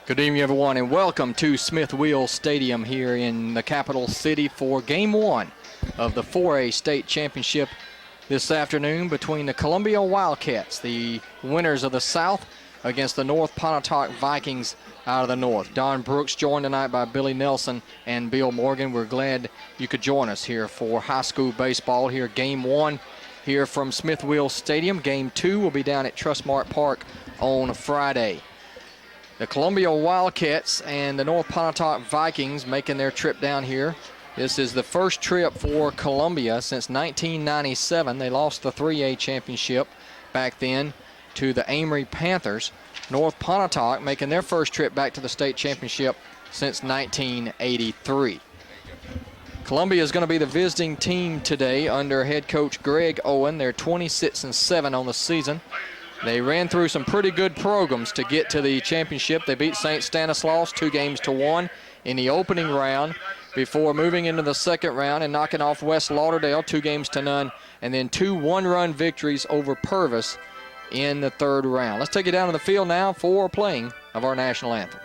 Good evening, everyone, and welcome to Smith Wheel Stadium here in the capital city for Game 1 of the 4A State Championship this afternoon between the Columbia Wildcats, the winners of the South, against the North Pontotoc Vikings out of the North. Don Brooks joined tonight by Billy Nelson and Bill Morgan. We're glad you could join us here for high school baseball here. Game 1 here from Smith Wheel Stadium. Game 2 will be down at Trustmark Park on Friday. The Columbia Wildcats and the North Pontotoc Vikings making their trip down here. This is the first trip for Columbia since 1997. They lost the 3A championship back then to the Amory Panthers. North Pontotoc making their first trip back to the state championship since 1983. Columbia is going to be the visiting team today under head coach Greg Owen. They're 26-7 on the season. They ran through some pretty good programs to get to the championship. They beat St. Stanislaus 2-1 in the opening round before moving into the second round and knocking off West Lauderdale 2-0, and then 2 one-run victories over Purvis in the third round. Let's take you down to the field now for playing of our national anthem.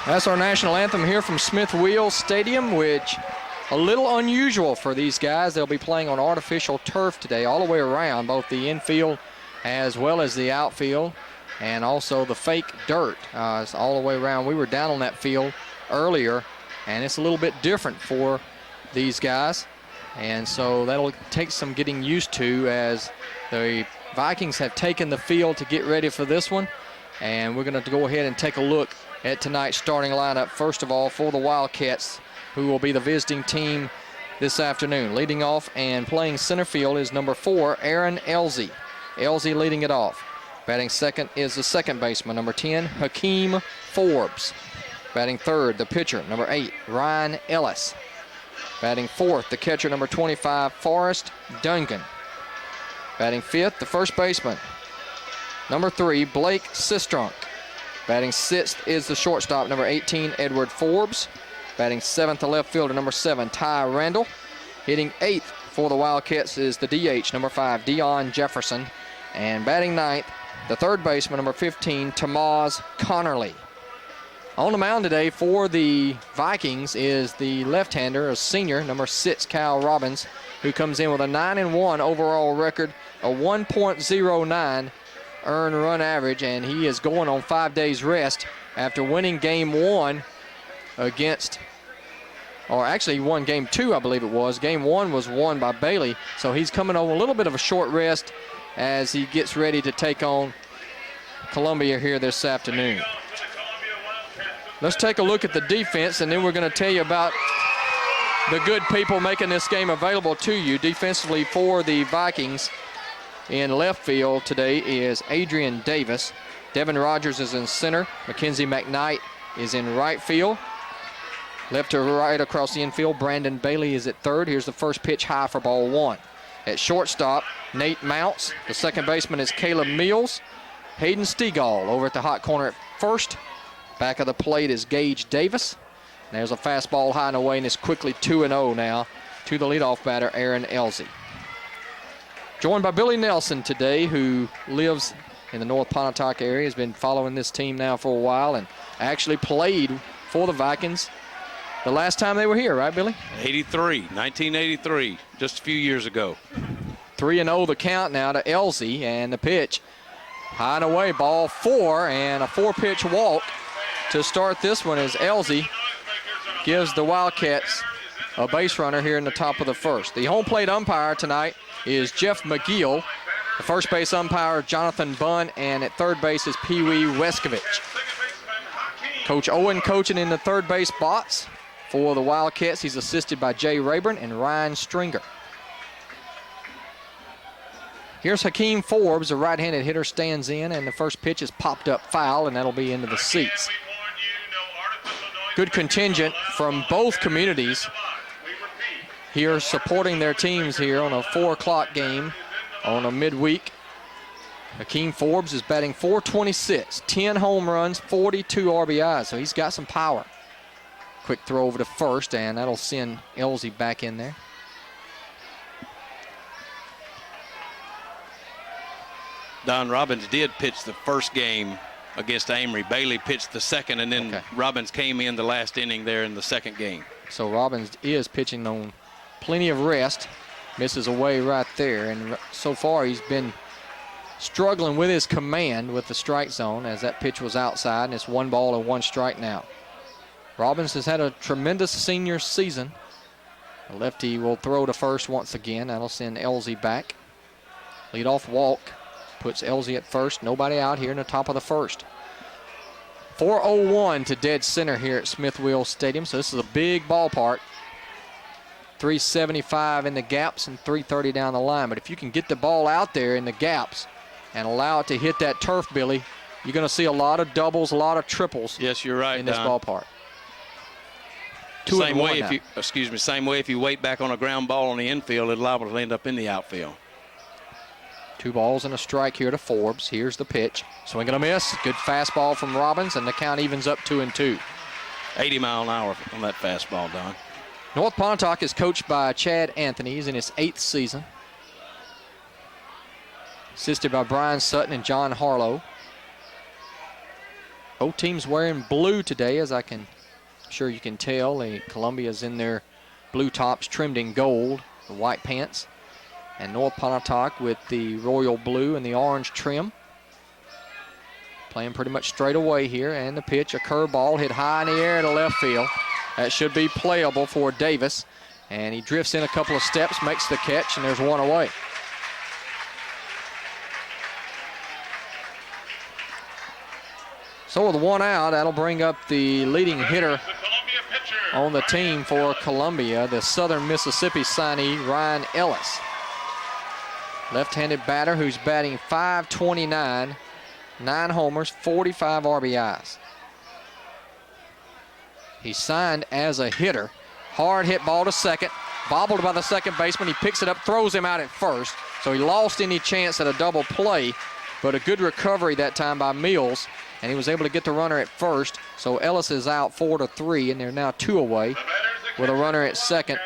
That's our national anthem here from Smith Wheel Stadium, which a little unusual for these guys. They'll be playing on artificial turf today all the way around, both the infield as well as the outfield, and also the fake dirt. It's all the way around. We were down on that field earlier, and it's a little bit different for these guys, and so that'll take some getting used to as the Vikings have taken the field to get ready for this one, and we're going to go ahead and take a look at tonight's starting lineup. First of all, for the Wildcats, who will be the visiting team this afternoon. Leading off and playing center field is number 4, Aaron Ellzey. Ellzey leading it off. Batting second is the second baseman, number 10, Hakeem Forbes. Batting third, the pitcher, number 8, Ryan Ellis. Batting fourth, the catcher, number 25, Forrest Dungan. Batting fifth, the first baseman, number 3, Blake Sistrunk. Batting sixth is the shortstop, number 18, Edward Forbes. Batting seventh, the left fielder, number 7, Ty Randall. Hitting eighth for the Wildcats is the DH, number 5, Dion Jefferson. And batting ninth, the third baseman, number 15, Tamaz Connerly. On the mound today for the Vikings is the left-hander, a senior, number 6, Kyle Robbins, who comes in with a 9-1 overall record, a 1.09 earned run average, and he is going on 5 days rest after winning game 1 against, or actually he won game 2, I believe it was. Game 1 was won by Bailey, so he's coming on a little bit of a short rest as he gets ready to take on Columbia here this afternoon. Let's take a look at the defense, and then we're going to tell you about the good people making this game available to you. Defensively for the Vikings, in left field today is Adrian Davis. Devin Rogers is in center. Mackenzie McKnight is in right field. Left to right across the infield, Brandon Bailey is at third. Here's the first pitch, high for ball 1. At shortstop, Nate Mounts. The second baseman is Caleb Mills. Hayden Stegall over at the hot corner at first. Back of the plate is Gage Davis. There's a fastball high and away, and it's quickly 2-0 now to the leadoff batter, Aaron Ellzey. Joined by Billy Nelson today, who lives in the North Pontotoc area, has been following this team now for a while and actually played for the Vikings the last time they were here, right, Billy? 1983, just a few years ago. 3-0 the count now to Ellzey, and the pitch high and away, ball 4, and a 4-pitch walk to start this one as Ellzey gives the Wildcats a base runner here in the top of the first. The home plate umpire tonight is Jeff McGill. The first base umpire, Jonathan Bunn, and at third base is Pee Wee Weskovich. Coach Owen coaching in the third base box for the Wildcats. He's assisted by Jay Rayburn and Ryan Stringer. Here's Hakeem Forbes, a right-handed hitter, stands in, and the first pitch is popped up foul, and that'll be into the seats. Good contingent from both communities here supporting their teams here on a 4 o'clock game on a midweek. Hakeem Forbes is batting .426, 10 home runs, 42 RBIs, so he's got some power. Quick throw over to first, and that'll send Ellzey back in there. Don Robbins did pitch the first game against Amory. Bailey pitched the second, and then Robbins came in the last inning there in the second game. So Robbins is pitching on plenty of rest. Misses away right there, and so far he's been struggling with his command with the strike zone as that pitch was outside, and it's 1 ball and 1 strike now. Robbins has had a tremendous senior season. The lefty will throw to first once again. That'll send Ellzey back. Leadoff walk puts Ellzey at first. Nobody out here in the top of the first. 4:01 to dead center here at Smith Wheels Stadium, so this is a big ballpark. 375 in the gaps and 330 down the line. But if you can get the ball out there in the gaps and allow it to hit that turf, Billy, you're going to see a lot of doubles, a lot of triples. Yes, you're right, in this Don. ballpark. Same way if you wait back on a ground ball on the infield, it'll liable to end up in the outfield. 2 balls and a strike here to Forbes. Here's the pitch. Swing and a miss. Good fastball from Robbins, and the count evens up 2-2. 80 mile an hour on that fastball, Don. North Pontotoc is coached by Chad Anthony. He's in his 8th season. Assisted by Brian Sutton and John Harlow. Both teams wearing blue today, as I'm sure you can tell. Columbia's in their blue tops trimmed in gold, the white pants. And North Pontotoc with the royal blue and the orange trim. Playing pretty much straight away here, and the pitch, a curveball hit high in the air to left field. That should be playable for Davis. And he drifts in a couple of steps, makes the catch, and there's 1 away. So with 1 out, that'll bring up the leading hitter on the team for Columbia, the Southern Mississippi signee, Ryan Ellis. Left-handed batter who's batting .529, 9 homers, 45 RBIs. He signed as a hitter. Hard hit ball to second. Bobbled by the second baseman. He picks it up, throws him out at first. So he lost any chance at a double play, but a good recovery that time by Mills, and he was able to get the runner at first. So Ellis is out 4-3, and they're now 2 away with a runner at second.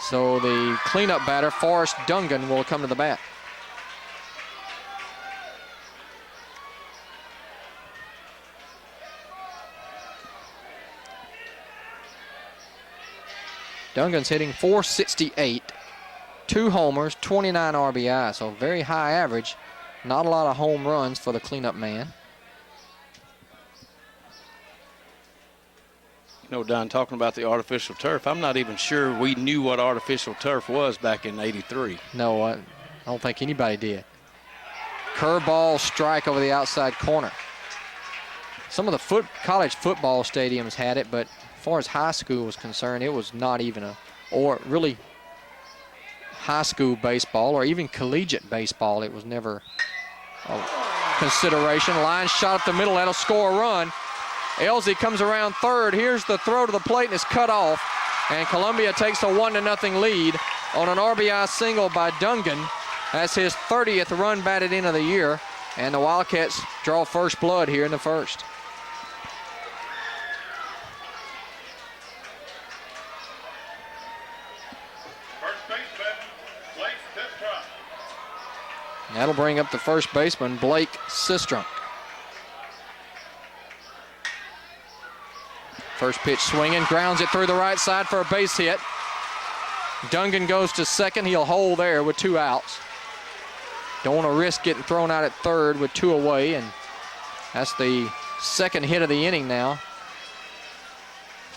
So the cleanup batter, Forrest Dungan, will come to the bat. Dungan's hitting .468, 2 homers, 29 RBI, so very high average. Not a lot of home runs for the cleanup man. You know, Don, talking about the artificial turf, I'm not even sure we knew what artificial turf was back in '83. No, I don't think anybody did. Curveball strike over the outside corner. Some of the college football stadiums had it, but as far as high school was concerned, it was not even or really high school baseball or even collegiate baseball. It was never a consideration. Line shot up the middle, that'll score a run. Ellzey comes around third. Here's the throw to the plate, and it's cut off. And Columbia takes a 1-0 lead on an RBI single by Dungan. That's his 30th run batted in of the year. And the Wildcats draw first blood here in the first. That'll bring up the first baseman, Blake Sistrunk. First pitch swinging, grounds it through the right side for a base hit. Dungan goes to second. He'll hold there with 2 outs. Don't want to risk getting thrown out at third with 2 away, and that's the second hit of the inning now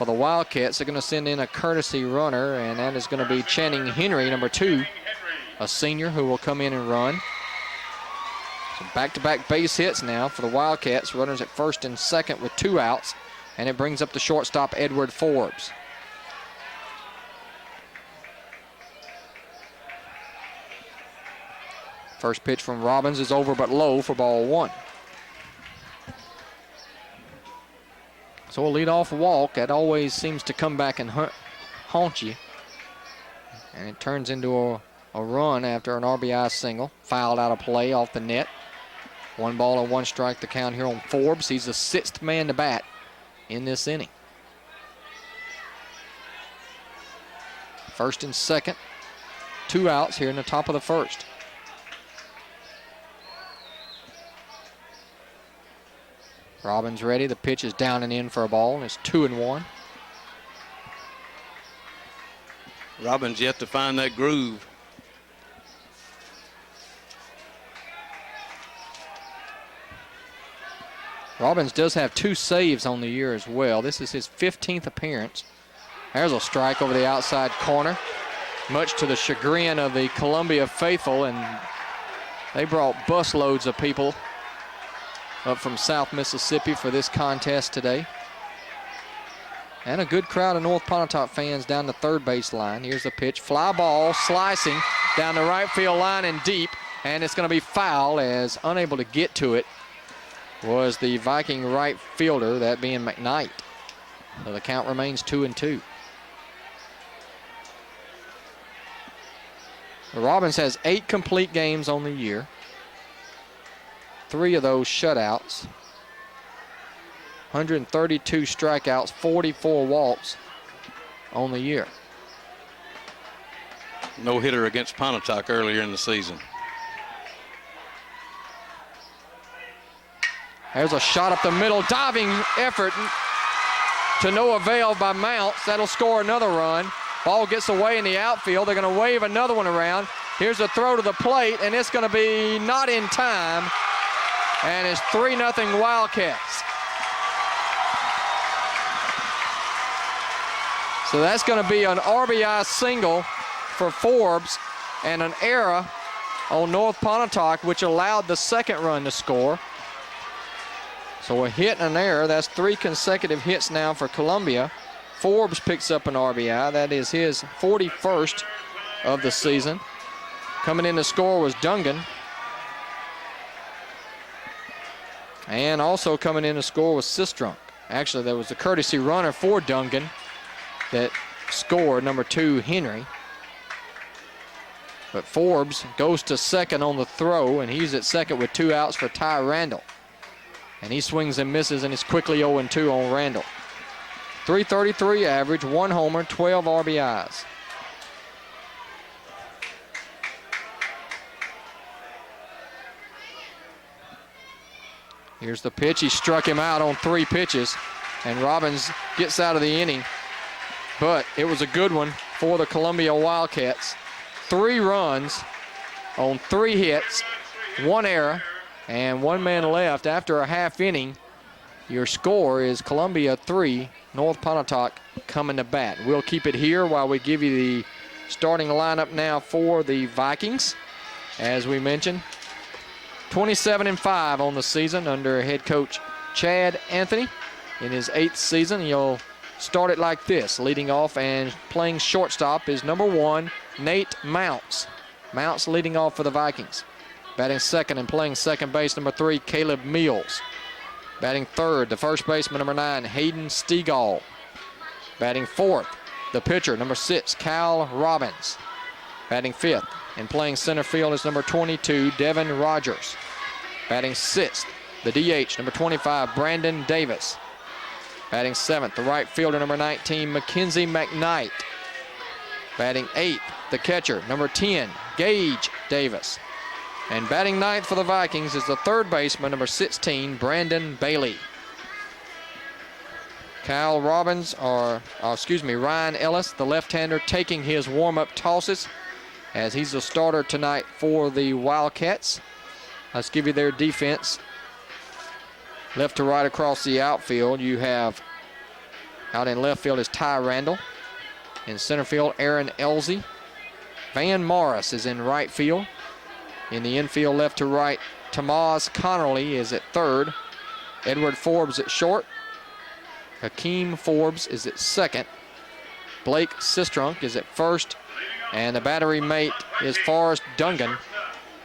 For the Wildcats, they're going to send in a courtesy runner, and that is going to be Channing Henry, number 2, a senior who will come in and run. So back-to-back base hits now for the Wildcats. Runners at first and second with 2 outs, and it brings up the shortstop, Edward Forbes. First pitch from Robbins is over but low for ball 1. So a leadoff walk, that always seems to come back and haunt you. And it turns into a run after an RBI single. Fouled out of play off the net. 1 ball and 1 strike the count here on Forbes. He's the 6th man to bat in this inning. First and second. 2 outs here in the top of the first. Robbins ready. The pitch is down and in for a ball, and it's 2-1. Robbins yet to find that groove. Robbins does have 2 saves on the year as well. This is his 15th appearance. There's a strike over the outside corner, much to the chagrin of the Columbia faithful, and they brought busloads of people up from South Mississippi for this contest today. And a good crowd of North Pontotoc fans down the third base line. Here's the pitch. Fly ball slicing down the right field line and deep. And it's going to be foul, as unable to get to it was the Viking right fielder, that being McKnight. So the count remains 2-2. Robbins has 8 complete games on the year. 3 of those shutouts. 132 strikeouts, 44 walks on the year. No hitter against Pontotoc earlier in the season. There's a shot up the middle, diving effort to no avail by Mounts. That'll score another run. Ball gets away in the outfield. They're going to wave another one around. Here's a throw to the plate, and it's going to be not in time. And it's 3-0 Wildcats. So that's going to be an RBI single for Forbes and an error on North Pontotoc, which allowed the second run to score. So a hit and an error. That's 3 consecutive hits now for Columbia. Forbes picks up an RBI. That is his 41st of the season. Coming in to score was Dungan. And also coming in to score was Sistrunk. Actually, there was a courtesy runner for Dungan that scored, number 2, Henry. But Forbes goes to second on the throw, and he's at second with 2 outs for Randall. And he swings and misses, and it's quickly 0-2 on Randall. .333 average, 1 homer, 12 RBIs. Here's the pitch. He struck him out on 3 pitches, and Robbins gets out of the inning. But it was a good one for the Columbia Wildcats. 3 runs on 3 hits, 1 error, and 1 man left after a half inning. Your score is Columbia 3, North Pontotoc coming to bat. We'll keep it here while we give you the starting lineup now for the Vikings. As we mentioned, 27-5 on the season under head coach Chad Anthony. In his 8th season, he'll start it like this. Leading off and playing shortstop is number 1, Nate Mounts. Mounts leading off for the Vikings. Batting second and playing second base, number 3, Caleb Mills. Batting third, the first baseman, number 9, Hayden Stegall. Batting fourth, the pitcher, number 6, Cal Robbins. Batting fifth and playing center field is number 22, Devin Rogers. Batting sixth, the DH, number 25, Brandon Davis. Batting seventh, the right fielder, number 19, Mackenzie McKnight. Batting eighth, the catcher, number 10, Gage Davis. And batting ninth for the Vikings is the third baseman, number 16, Brandon Bailey. Ryan Ellis, the left-hander, taking his warm-up tosses as he's the starter tonight for the Wildcats. Let's give you their defense. Left to right across the outfield, you have Out in left field is Ty Randall. In center field, Aaron Ellzey. Van Morris is in right field. In the infield, left to right, Tamaz Connerly is at third. Edward Forbes at short. Hakeem Forbes is at second. Blake Sistrunk is at first. And the battery mate is Forrest Dungan.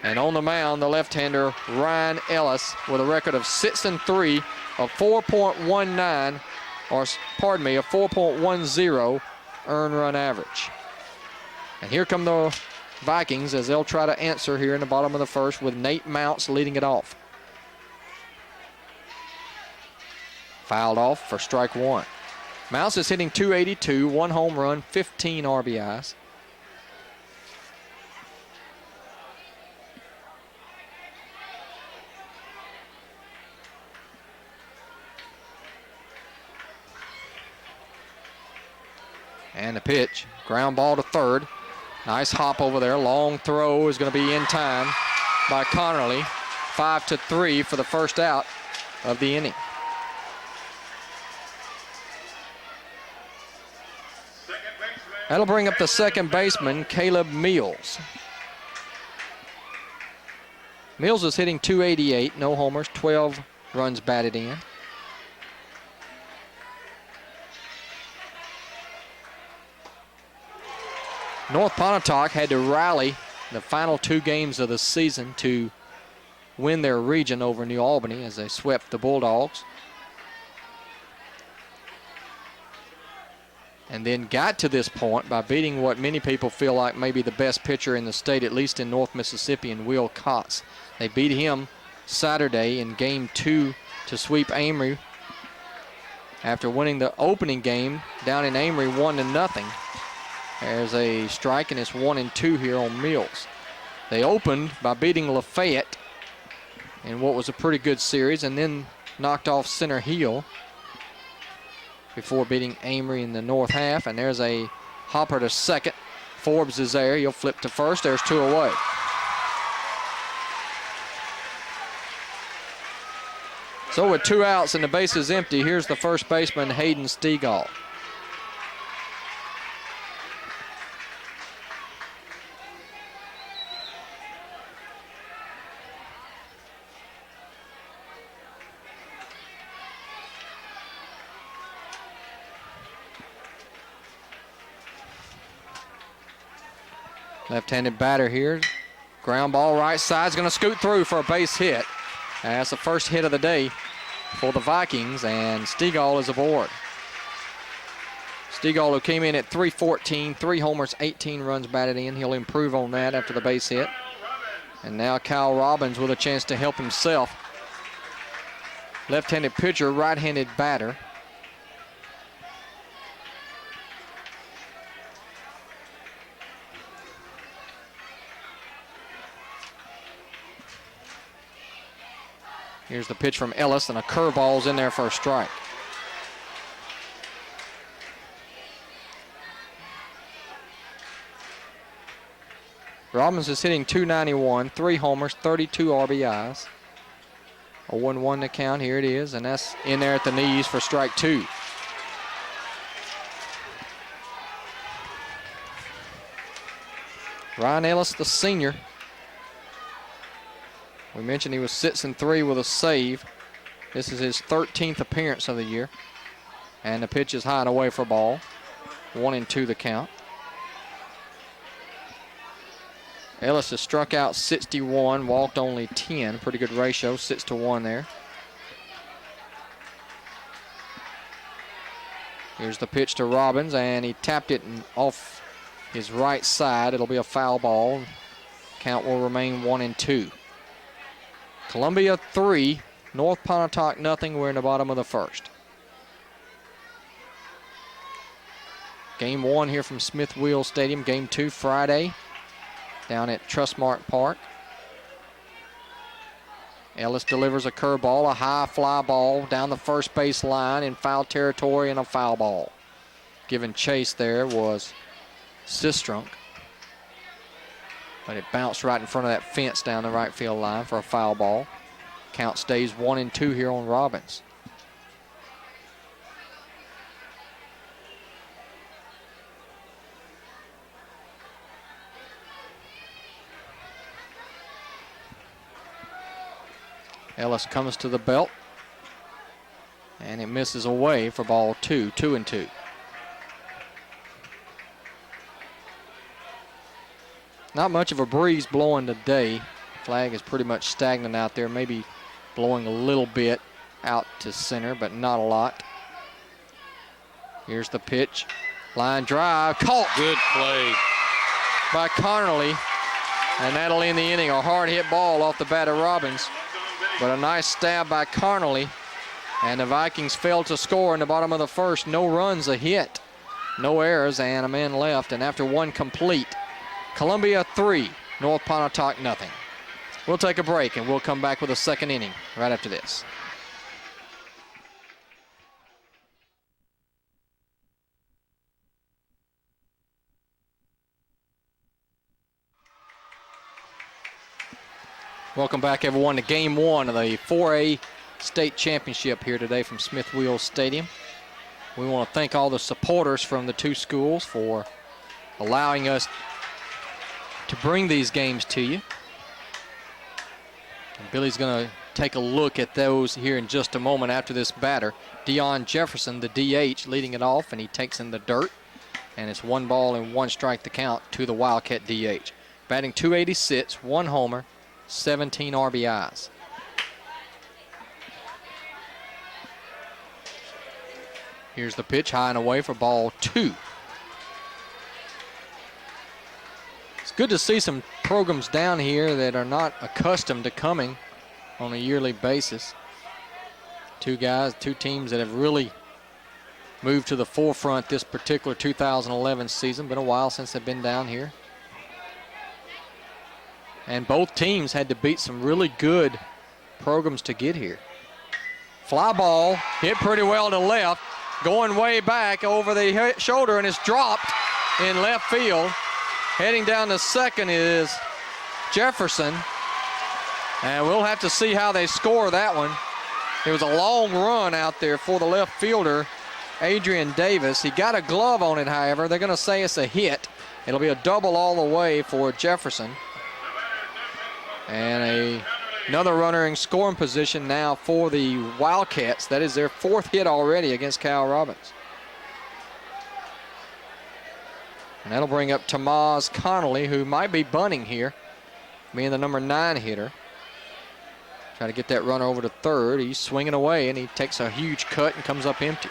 And on the mound, the left-hander Ryan Ellis with a record of 6-3, a 4.19, or pardon me, a 4.10 earned run average. And here come the Vikings as they'll try to answer here in the bottom of the first with Nate Mounts leading it off. Fouled off for strike one. Mounts is hitting .282, 1 home run, 15 RBIs. And the pitch, ground ball to third. Nice hop over there. Long throw is going to be in time by Connerly. 5-3 for the first out of the inning. That'll bring up the second baseman, Caleb Mills. Mills is hitting .288, no homers, 12 runs batted in. North Pontotoc had to rally the final 2 games of the season to win their region over New Albany as they swept the Bulldogs. And then got to this point by beating what many people feel like may be the best pitcher in the state, at least in North Mississippi, in Wildcats. They beat him Saturday in Game 2 to sweep Amory after winning the opening game down in Amory 1-0. There's a strike, and it's 1-2 here on Mills. They opened by beating Lafayette in what was a pretty good series, and then knocked off Center Hill before beating Amory in the north half. And there's a hopper to second. Forbes is there. He'll flip to first. There's 2 away. So with 2 outs and the bases empty, here's the first baseman, Hayden Stegall. Left-handed batter here. Ground ball right side's going to scoot through for a base hit. That's the first hit of the day for the Vikings, and Stegall is aboard. Stegall, who came in at .314, 3 homers, 18 runs batted in. He'll improve on that after the base hit. And now Kyle Robbins with a chance to help himself. Left-handed pitcher, right-handed batter. Here's the pitch from Ellis, and a curveball's in there for a strike. Robbins is hitting .291, 3 homers, 32 RBIs. A 1-1 to count. Here it is, and that's in there at the knees for strike 2. Ryan Ellis, the senior. We mentioned he was 6-3 with a save. This is his 13th appearance of the year. And the pitch is high and away for a ball. 1-2 the count. Ellis has struck out 61, walked only 10. Pretty good ratio, 6-1 there. Here's the pitch to Robbins, and he tapped it off his right side. It'll be a foul ball. Count will remain 1-2. Columbia 3, North Pontotoc nothing. We're in the bottom of the first. Game 1 here from Smith Wheel Stadium. Game 2 Friday down at Trustmark Park. Ellis delivers a curveball, a high fly ball down the first base line in foul territory, and a foul ball. Giving chase there was Sistrunk, but it bounced right in front of that fence down the right field line for a foul ball. Count stays 1-2 here on Robbins. Ellis comes to the belt. And it misses away for ball 2, 2-2. Not much of a breeze blowing today. Flag is pretty much stagnant out there, maybe blowing a little bit out to center, but not a lot. Here's the pitch. Line drive, caught. Good play By Connerly. And that'll end the inning. A hard hit ball off the bat of Robbins. But a nice stab by Connerly. And the Vikings failed to score in the bottom of the first. No runs, a hit. No errors, and a man left. And after one complete, Columbia 3, North Pontotoc nothing. We'll take a break, and we'll come back with a second inning right after this. Welcome back, everyone, to Game 1 of the 4A State Championship here today from Smith Wheels Stadium. We want to thank all the supporters from the two schools for allowing us to bring these games to you. And Billy's going to take a look at those here in just a moment after this batter. Dion Jefferson, the DH, leading it off, and he takes in the dirt. And it's 1 ball and 1 strike to count to the Wildcat DH. Batting .286, 1 homer, 17 RBIs. Here's the pitch, high and away for ball 2. It's good to see some programs down here that are not accustomed to coming on a yearly basis. Two teams that have really moved to the forefront this particular 2011 season. Been a while since they've been down here. And both teams had to beat some really good programs to get here. Fly ball, hit pretty well to left, going way back over the shoulder, and it's dropped in left field. Heading down to second is Jefferson. And we'll have to see how they score that one. It was a long run out there for the left fielder, Adrian Davis. He got a glove on it, however. They're going to say it's a hit. It'll be a double all the way for Jefferson. And another runner in scoring position now for the Wildcats. That is their 4th hit already against Cal Robbins. And that'll bring up Tamaz Connerly, who might be bunting here, being the number 9 hitter. Try to get that runner over to third. He's swinging away, and he takes a huge cut and comes up empty.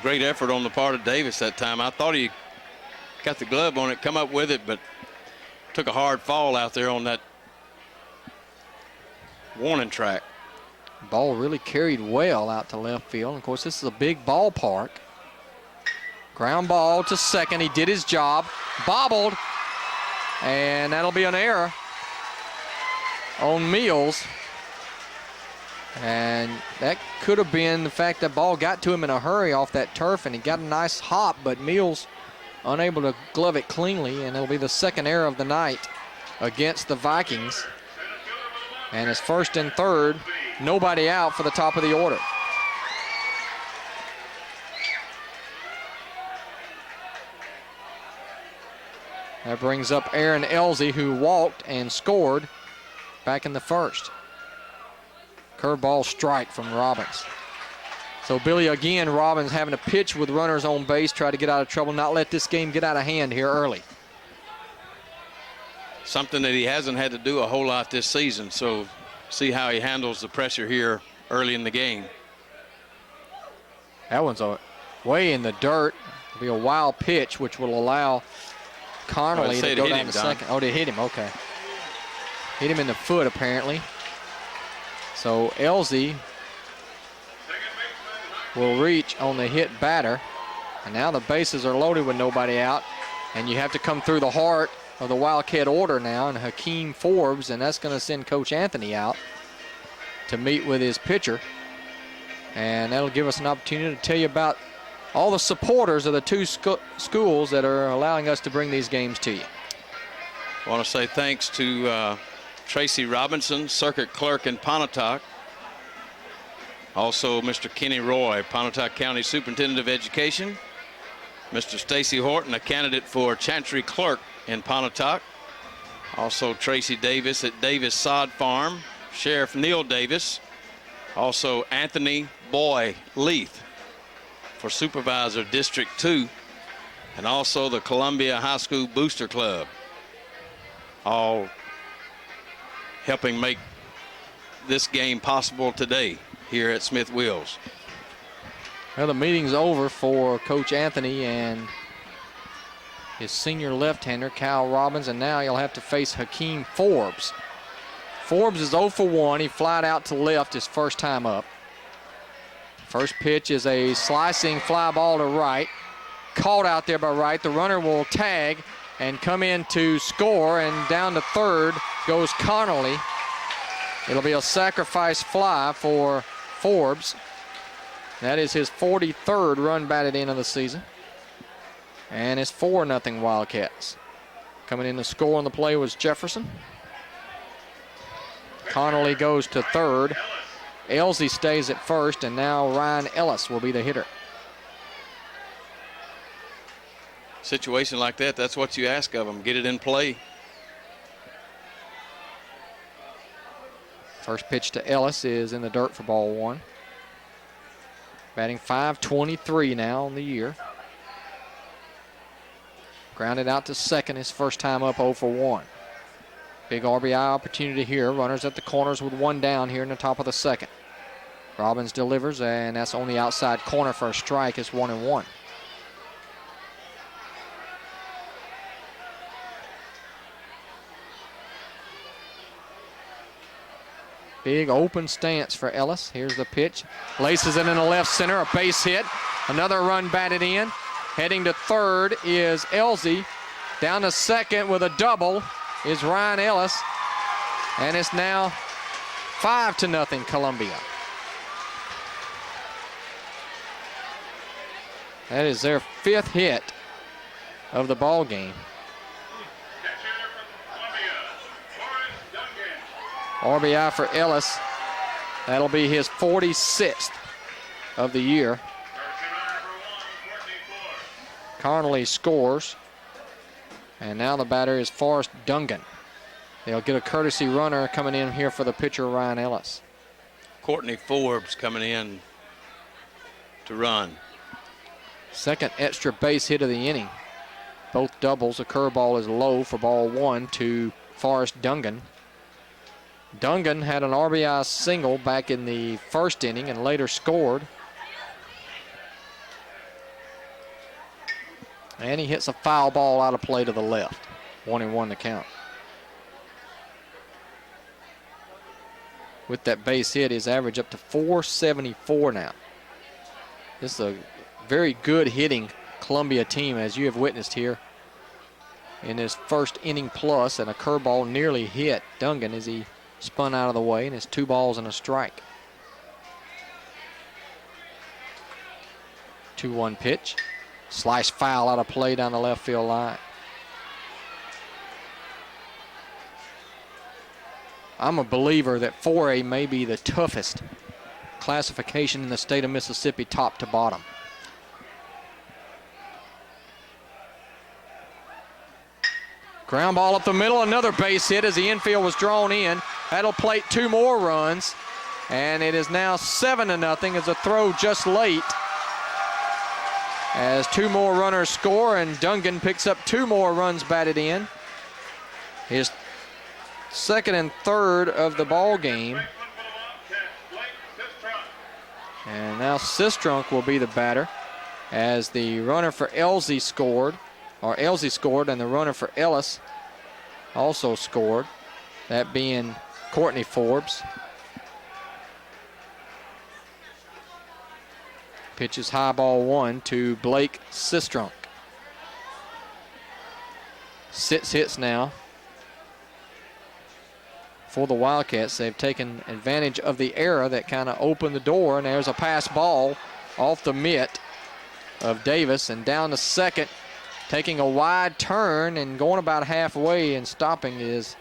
Great effort on the part of Davis that time. I thought he got the glove on it, come up with it, but took a hard fall out there on that warning track. Ball really carried well out to left field. And of course, this is a big ballpark. Ground ball to second. He did his job. Bobbled. And that'll be an error on Mills. And that could have been the fact that ball got to him in a hurry off that turf, and he got a nice hop, but Mills unable to glove it cleanly, and it'll be the 2nd error of the night against the Vikings. And it's 1st and 3rd, nobody out for the top of the order. That brings up Aaron Ellzey, who walked and scored back in the 1st. Curveball strike from Robbins. So Billy, again, Robbins having to pitch with runners on base, try to get out of trouble, not let this game get out of hand here early. Something that he hasn't had to do a whole lot this season, so see how he handles the pressure here early in the game. That one's way in the dirt. It'll be a wild pitch, which will allow Connerly to go down to second. Oh, they hit him, okay. Hit him in the foot, apparently. So Ellzey will reach on the hit batter. And now the bases are loaded with nobody out. And you have to come through the heart of the Wildcat order now, and Hakeem Forbes, and that's going to send Coach Anthony out to meet with his pitcher. And that'll give us an opportunity to tell you about all the supporters of the two schools that are allowing us to bring these games to you. I want to say thanks to Tracy Robinson, circuit clerk in Pontotoc. Also, Mr. Kenny Roy, Pontotoc County Superintendent of Education. Mr. Stacy Horton, a candidate for Chancery Clerk in Pontotoc. Also, Tracy Davis at Davis Sod Farm. Sheriff Neil Davis. Also Anthony Boy Leith for Supervisor District 2. And also the Columbia High School Booster Club. All helping make this game possible today here at Smith Wills. Well, the meeting's over for Coach Anthony and his senior left-hander, Kyle Robbins, and now he'll have to face Hakeem Forbes. Forbes is 0 for 1. He flied out to left his first time up. First pitch is a slicing fly ball to right. Caught out there by right. The runner will tag and come in to score, and down to third goes Connerly. It'll be a sacrifice fly for Forbes. That is his 43rd run batted in of the season. And it's 4-0 Wildcats. Coming in to score on the play was Jefferson. Connerly goes to third. Ellzey stays at first, and now Ryan Ellis will be the hitter. Situation like that, that's what you ask of them. Get it in play. First pitch to Ellis is in the dirt for ball one. Batting .523 now on the year. Grounded out to second his first time up 0 for 1. Big RBI opportunity here. Runners at the corners with one down here in the top of the second. Robbins delivers, and that's on the outside corner for a strike. It's 1-1. Big open stance for Ellis. Here's the pitch. Laces it in the left center, a base hit. Another run batted in. Heading to third is Ellzey. Down to second with a double is Ryan Ellis. And it's now 5-0 Columbia. That is their 5th hit of the ball game. RBI for Ellis. That'll be his 46th of the year. Connerly scores. And now the batter is Forrest Dungan. They'll get a courtesy runner coming in here for the pitcher, Ryan Ellis. Courtney Forbes coming in to run. Second extra base hit of the inning. Both doubles. The curveball is low for ball one to Forrest Dungan. Dungan had an RBI single back in the first inning and later scored. And he hits a foul ball out of play to the left. 1-1 the count. With that base hit, his average up to .474 now. This is a very good hitting Columbia team, as you have witnessed here in his first inning plus, and a curveball nearly hit Dungan as he spun out of the way, and it's 2 balls and a strike. 2-1 pitch. Slice foul out of play down the left field line. I'm a believer that 4A may be the toughest classification in the state of Mississippi, top to bottom. Ground ball up the middle, another base hit as the infield was drawn in. That'll plate 2 more runs, and it is now 7-0 as a throw just late. As 2 more runners score, and Dungan picks up 2 more runs batted in. His second and third of the ball game. And now Sistrunk will be the batter as the runner for Ellzey scored, and the runner for Ellis also scored, that being Courtney Forbes. Pitches high ball 1 to Blake Sistrunk. 6 hits now for the Wildcats. They've taken advantage of the error that kind of opened the door, and there's a pass ball off the mitt of Davis, and down to second, taking a wide turn and going about halfway and stopping is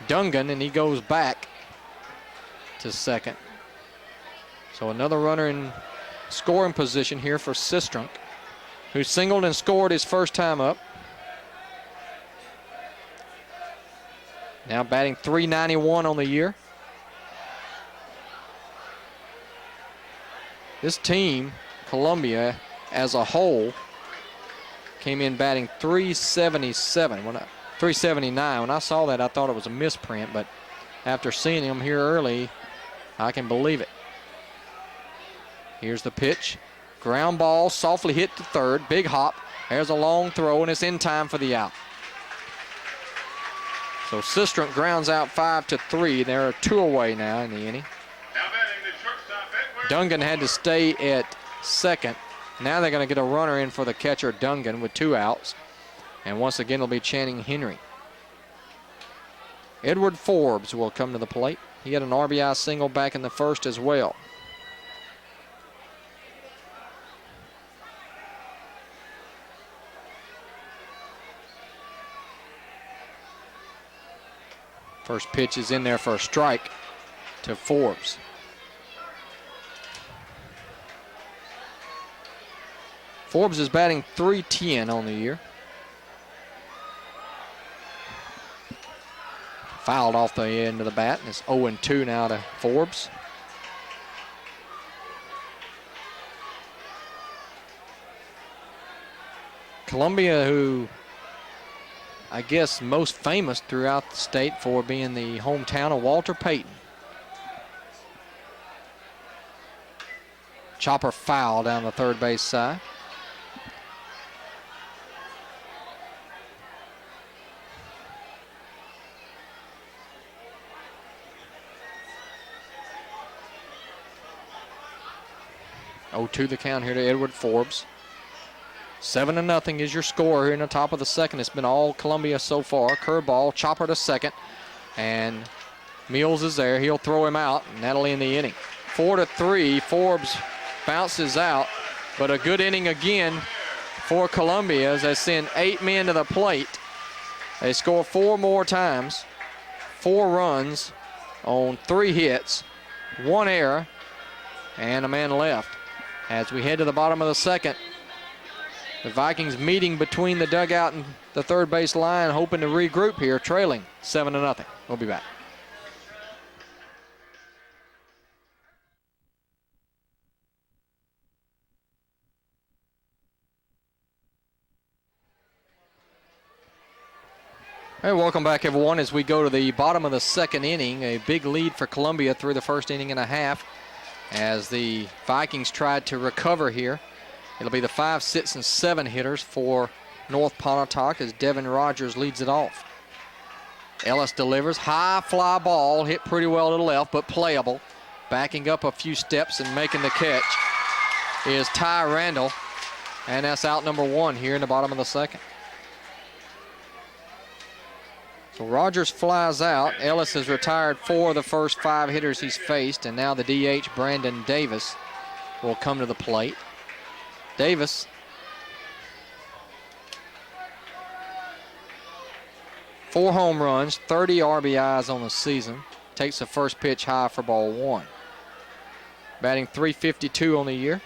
Dungan, and he goes back to second. So another runner in scoring position here for Sistrunk, who singled and scored his first time up. Now batting .391 on the year. This team, Columbia, as a whole, came in batting .377. 379. When I saw that, I thought it was a misprint, but after seeing him here early, I can believe it. Here's the pitch. Ground ball, softly hit to third. Big hop. There's a long throw, and it's in time for the out. So Sistrunk grounds out 5-3. They're 2 away now in the inning. Dungan had to stay at second. Now they're going to get a runner in for the catcher, Dungan, with 2 outs. And once again, it'll be Channing Henry. Edward Forbes will come to the plate. He had an RBI single back in the first as well. First pitch is in there for a strike to Forbes. Forbes is batting .310 on the year. Fouled off the end of the bat, and it's 0-2 now to Forbes. Columbia, who I guess most famous throughout the state for being the hometown of Walter Payton. Chopper foul down the third base side. To the count here to Edward Forbes. 7-0 is your score here in the top of the second. It's been all Columbia so far. Curveball, chopper to second, and Mills is there. He'll throw him out, and that'll end the inning. 4-3. Forbes bounces out, but a good inning again for Columbia as they send 8 men to the plate. They score 4 more times, 4 runs on 3 hits, 1 error, and a man left. As we head to the bottom of the second, the Vikings meeting between the dugout and the third base line, hoping to regroup here, trailing 7-0. We'll be back. Hey, welcome back, everyone, as we go to the bottom of the second inning. A big lead for Columbia through the first inning and a half, as the Vikings tried to recover here. It'll be the 5, 6, and 7 hitters for North Pontotoc as Devin Rogers leads it off. Ellis delivers. High fly ball, hit pretty well to the left, but playable. Backing up a few steps and making the catch is Randall, and that's out number 1 here in the bottom of the second. So Rogers flies out. Ellis has retired 4 of the first 5 hitters he's faced, and now the DH, Brandon Davis, will come to the plate. Davis, 4 home runs, 30 RBIs on the season, takes the first pitch high for ball 1. Batting .352 on the year.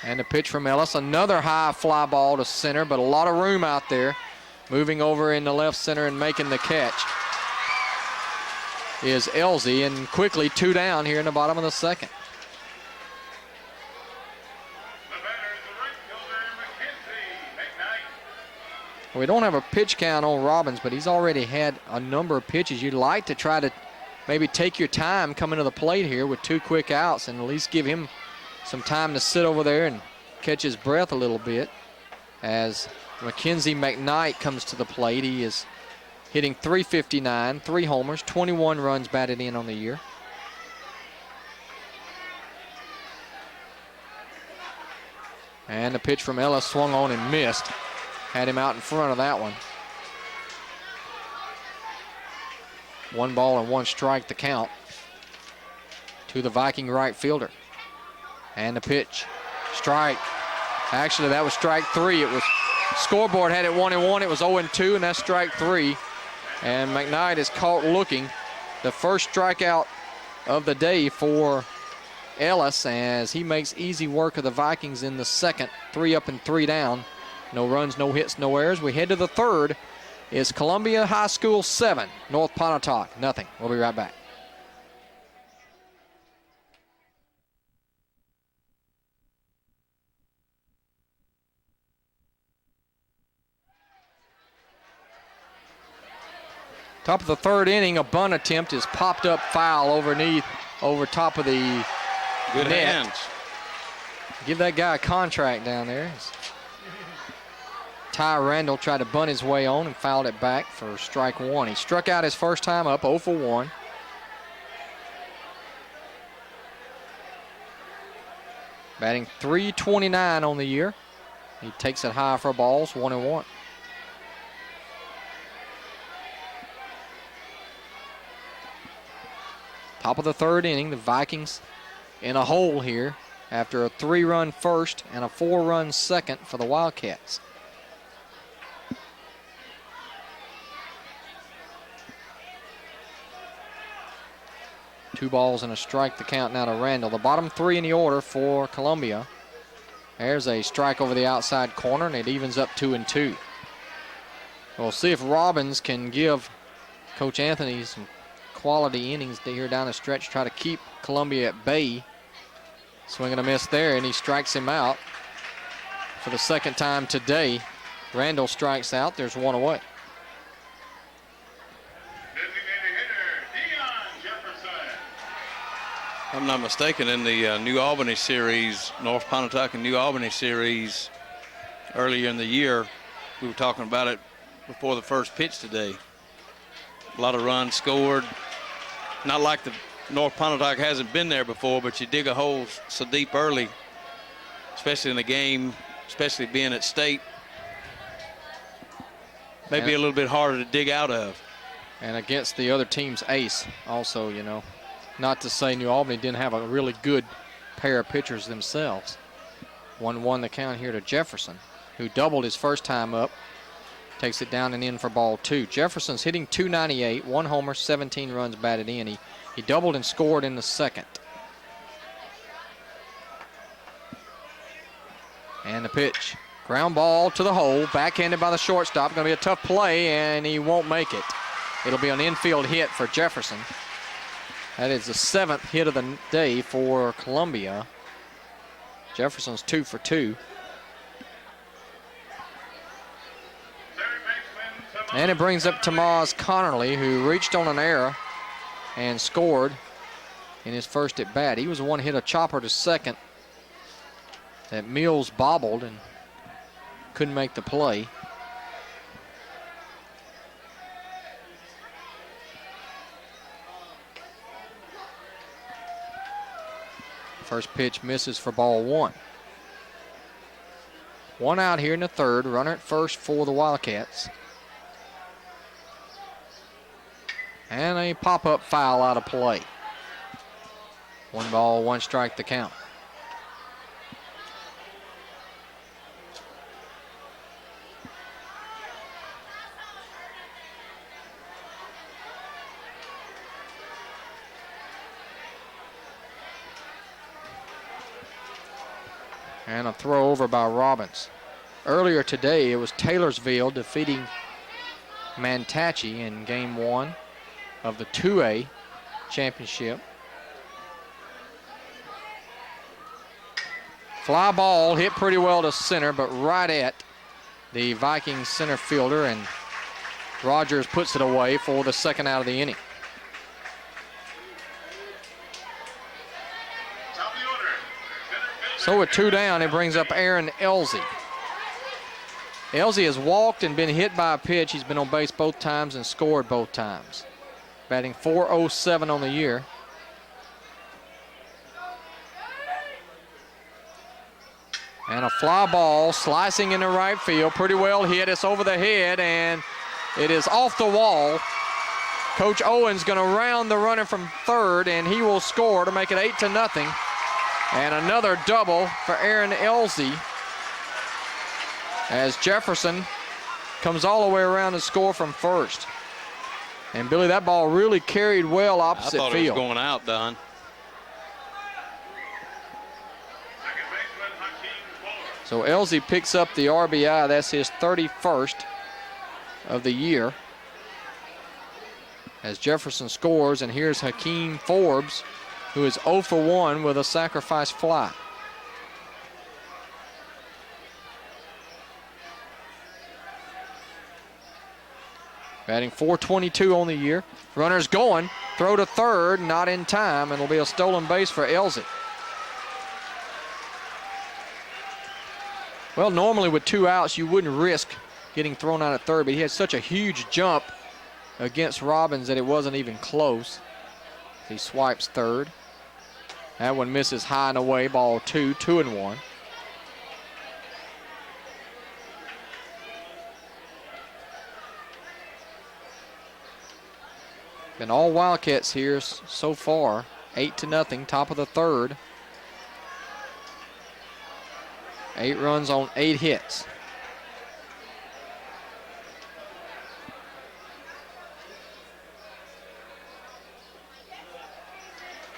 And the pitch from Ellis, another high fly ball to center, but a lot of room out there. Moving over in the left center and making the catch is Ellzey, and quickly 2 down here in the bottom of the second. We don't have a pitch count on Robbins, but he's already had a number of pitches. You'd like to try to maybe take your time coming to the plate here with 2 quick outs and at least give him some time to sit over there and catch his breath a little bit. As Mackenzie McKnight comes to the plate, he is hitting .359, 3 homers, 21 runs batted in on the year. And the pitch from Ellis swung on and missed. Had him out in front of that one. 1 ball and 1 strike to count to the Viking right fielder. And the pitch, strike. Actually, that was strike 3. It was scoreboard had it 1-1. It was 0-2, and that's strike 3. And McKnight is caught looking. The first strikeout of the day for Ellis as he makes easy work of the Vikings in the second. 3 up and 3 down. No runs, no hits, no errors. We head to the third. It's Columbia High School 7, North Pontotoc nothing. We'll be right back. Top of the third inning, a bunt attempt is popped up foul over top of the Good net. hands. Give that guy a contract down there. Randall tried to bunt his way on and fouled it back for strike 1. He struck out his first time up, 0 for 1. Batting .329 on the year. He takes it high for balls, 1-1. Top of the third inning, the Vikings in a hole here after a 3-run first and a 4-run second for the Wildcats. Two balls and a strike, the count now to Randall. The bottom 3 in the order for Columbia. There's a strike over the outside corner, and it evens up 2-2. We'll see if Robbins can give Coach Anthony some quality innings here down the stretch, try to keep Columbia at bay. Swing and a miss there, and he strikes him out for the second time today. Randall strikes out. There's 1 away. Designated hitter, Dion Jefferson. If I'm not mistaken, in the New Albany series, North Pontotoc and New Albany series earlier in the year, we were talking about it before the first pitch today. A lot of runs scored. Not like the North Pontotoc hasn't been there before, but you dig a hole so deep early, especially in the game, especially being at state, maybe a little bit harder to dig out of. And against the other team's ace also, you know. Not to say New Albany didn't have a really good pair of pitchers themselves. 1-1 the count here to Jefferson, who doubled his first time up. Takes it down and in for ball 2. Jefferson's hitting .298, 1 homer, 17 runs batted in. He doubled and scored in the second. And the pitch. Ground ball to the hole, backhanded by the shortstop. Going to be a tough play, and he won't make it. It'll be an infield hit for Jefferson. That is the 7th hit of the day for Columbia. Jefferson's 2 for 2. And it brings up Tamaz Connerly, who reached on an error and scored in his first at bat. He was the one hit a chopper to second that Mills bobbled and couldn't make the play. First pitch misses for ball 1. 1 out here in the third. Runner at first for the Wildcats. And a pop-up foul out of play. 1 ball, 1 strike the count. And a throw over by Robbins. Earlier today, it was Taylorsville defeating Mantachi in game 1 of the 2A championship. Fly ball hit pretty well to center, but right at the Vikings center fielder, and Rogers puts it away for the second out of the inning. So with 2 down, it brings up Aaron Ellzey. Ellzey has walked and been hit by a pitch. He's been on base both times and scored both times. Batting .407 on the year. And a fly ball slicing into right field. Pretty well hit. It's over the head, and it is off the wall. Coach Owen's going to round the runner from third, and he will score to make it 8-0. And another double for Aaron Ellzey as Jefferson comes all the way around to score from first. And Billy, that ball really carried well opposite field. I thought field. it was going out, Don. So Ellzey picks up the RBI. That's his 31st of the year. As Jefferson scores, and here's Hakeem Forbes, who is 0 for 1 with a sacrifice fly. Batting .422 on the year. Runners going. Throw to third, not in time, and it'll be a stolen base for Ellzey. Well, normally with 2 outs, you wouldn't risk getting thrown out at third, but he had such a huge jump against Robbins that it wasn't even close. He swipes third. That one misses high and away, ball 2, 2-1. Been all Wildcats here so far, 8-0, top of the third. 8 runs on 8 hits.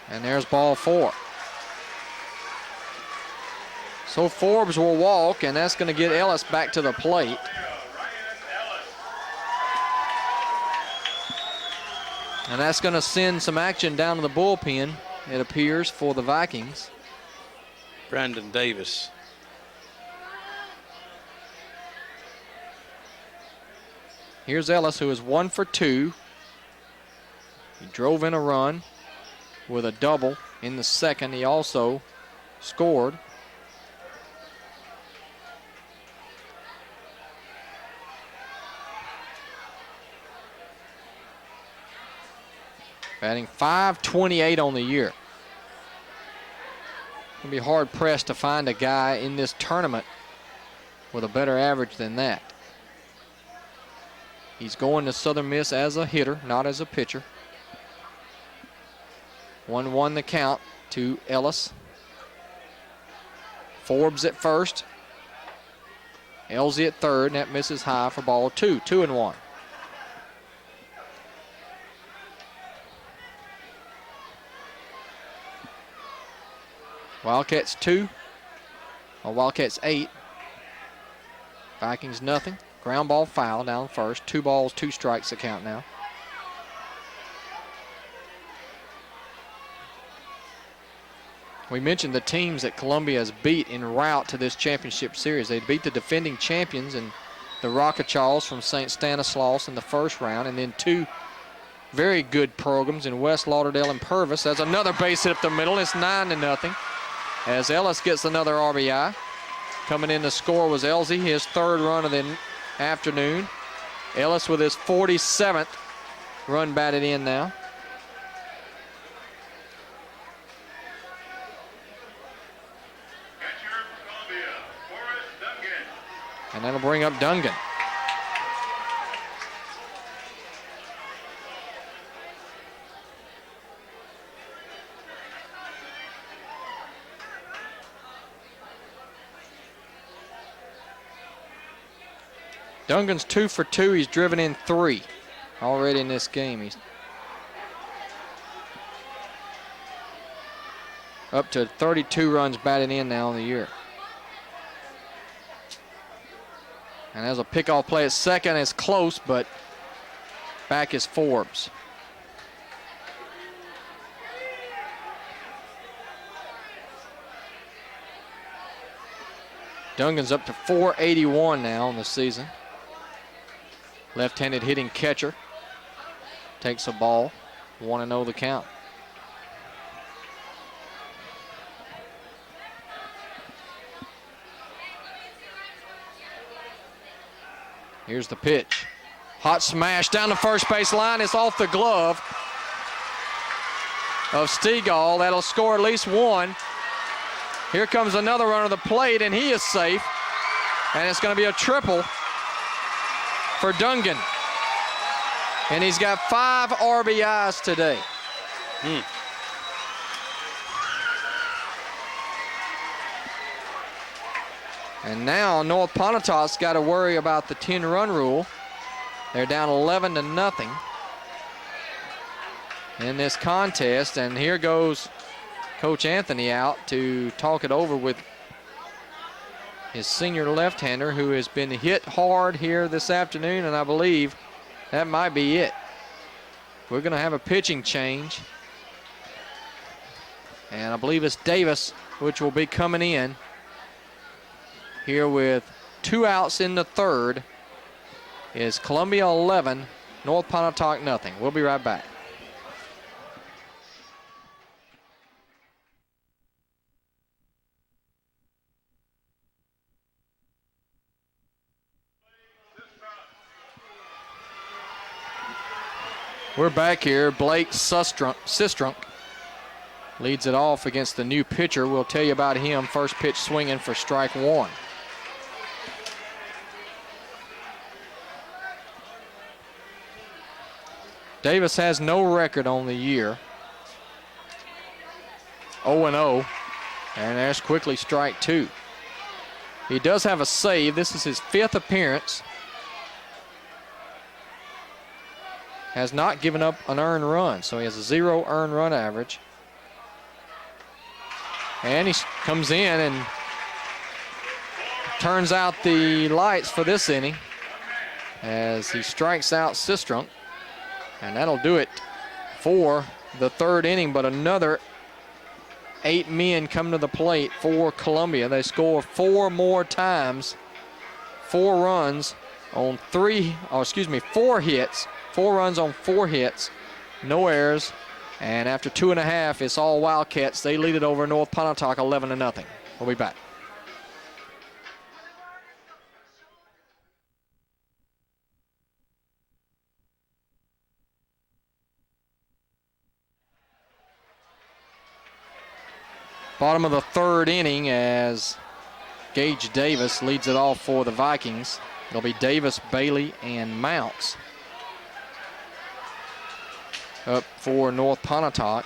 And there's ball 4. So Forbes will walk, and that's going to get Ellis back to the plate. And that's going to send some action down to the bullpen, it appears, for the Vikings. Brandon Davis. Here's Ellis, who is 1 for 2. He drove in a run with a double in the second. He also scored. Batting .528 on the year. It'll be hard pressed to find a guy in this tournament with a better average than that. He's going to Southern Miss as a hitter, not as a pitcher. 1-1 the count to Ellis. Forbes at first. Ellzey at third, and that misses high for ball 2, 2-1. Wildcats 2, or Wildcats 8. Vikings nothing. Ground ball foul down first. 2 balls, 2 strikes the count now. We mentioned the teams that Columbia has beat en route to this championship series. They beat the defending champions and the Rockachaws from St. Stanislaus in the first round, and then 2 very good programs in West Lauderdale and Purvis. There's another base hit up the middle. It's 9-0. As Ellis gets another RBI. Coming in to score was Ellzey, his 3rd run of the afternoon. Ellis with his 47th run batted in now. Catcher for Columbia, Forrest Dungan. And that'll bring up Dungan. Dungan's 2 for 2. He's driven in 3 already in this game. He's up to 32 runs batted in now on the year. And there's a pickoff play at second. It's close, but back is Forbes. Dungan's up to .481 now on the season. Left-handed hitting catcher. Takes a ball. 1-0 the count. Here's the pitch. Hot smash down the first base line. It's off the glove of Stegall. That'll score at least 1. Here comes another runner to the plate, and he is safe. And it's going to be a triple for Dungan. And he's got 5 RBIs today. And now North Pontotoc's got to worry about the 10-run rule. They're down 11-0 in this contest. And here goes Coach Anthony out to talk it over with his senior left-hander, who has been hit hard here this afternoon, and I believe that might be it. We're going to have a pitching change. And I believe it's Davis, which will be coming in here with 2 outs in the third. Is Columbia 11, North Pontotoc nothing. We'll be right back. We're back here. Blake Sistrunk leads it off against the new pitcher. We'll tell you about him. First pitch swinging for strike 1. Davis has no record on the year. 0-0. And there's quickly strike 2. He does have a save. This is his 5th appearance. Has not given up an earned run, so he has a 0 earned run average. And he comes in and turns out the lights for this inning as he strikes out Sistrunk. And that'll do it for the 3rd inning, but another 8 men come to the plate for Columbia. They score 4 more times, 4 runs on 4 hits. 4 runs on 4 hits, no errors, and after 2.5, it's all Wildcats. They lead it over North Pontotoc 11-0. We'll be back. Bottom of the 3rd inning as Gage Davis leads it off for the Vikings. It'll be Davis, Bailey, and Mounts up for North Pontotoc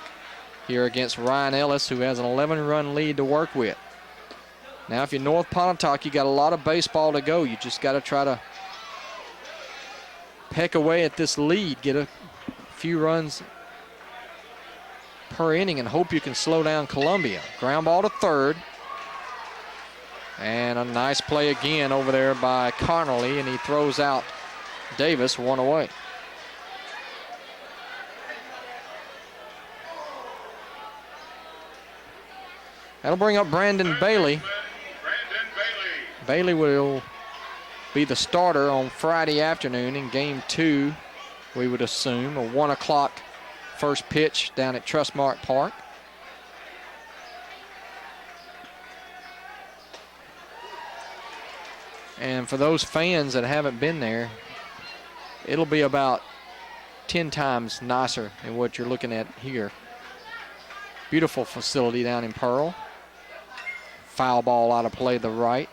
here against Ryan Ellis, who has an 11-run lead to work with. Now, if you're North Pontotoc, you got a lot of baseball to go. You just got to try to peck away at this lead, get a few runs per inning, and hope you can slow down Columbia. Ground ball to 3rd. And a nice play again over there by Connerly, and he throws out Davis 1 away. That'll bring up Brandon Bailey. Bailey will be the starter on Friday afternoon in Game 2, we would assume, a 1 o'clock first pitch down at Trustmark Park. And for those fans that haven't been there, it'll be about 10 times nicer than what you're looking at here. Beautiful facility down in Pearl. Foul ball out of play to the right.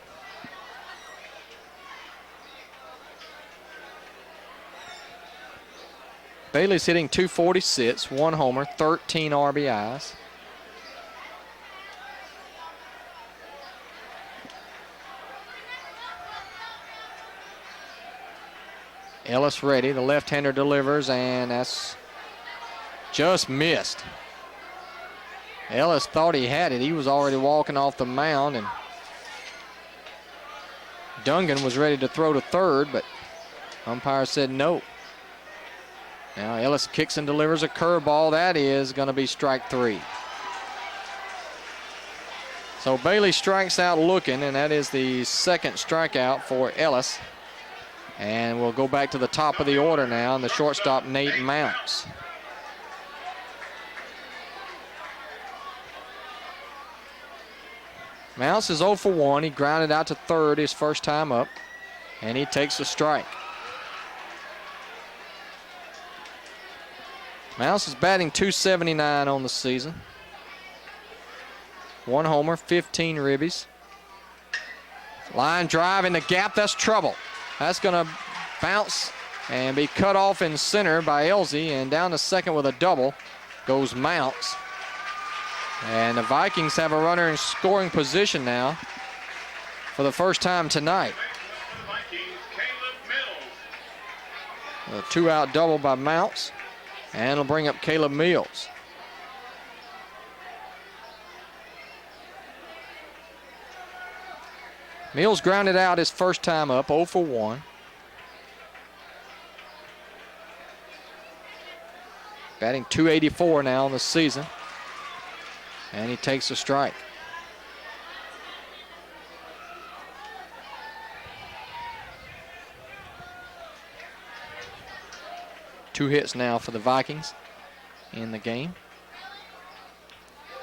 Bailey's hitting .246, 1 homer, 13 RBIs. Ellis ready, the left-hander delivers, and that's just missed. Ellis thought he had it. He was already walking off the mound, and Dungan was ready to throw to 3rd, but umpire said no. Now Ellis kicks and delivers a curveball. That is going to be strike 3. So Bailey strikes out looking, and that is the 2nd strikeout for Ellis. And we'll go back to the top of the order now, and the shortstop, Nate Mounts. Mounts is 0 for 1. He grounded out to 3rd his first time up, and he takes a strike. Mounts is batting .279 on the season. 1 homer, 15 ribbies. Line drive in the gap, that's trouble. That's going to bounce and be cut off in center by Ellzey, and down to 2nd with a double goes Mounts. And the Vikings have a runner in scoring position now for the first time tonight. A 2-out double by Mounts, and it'll bring up Caleb Mills. Mills grounded out his first time up, 0 for 1. Batting .284 now in the season. And he takes a strike. Two hits now for the Vikings in the game.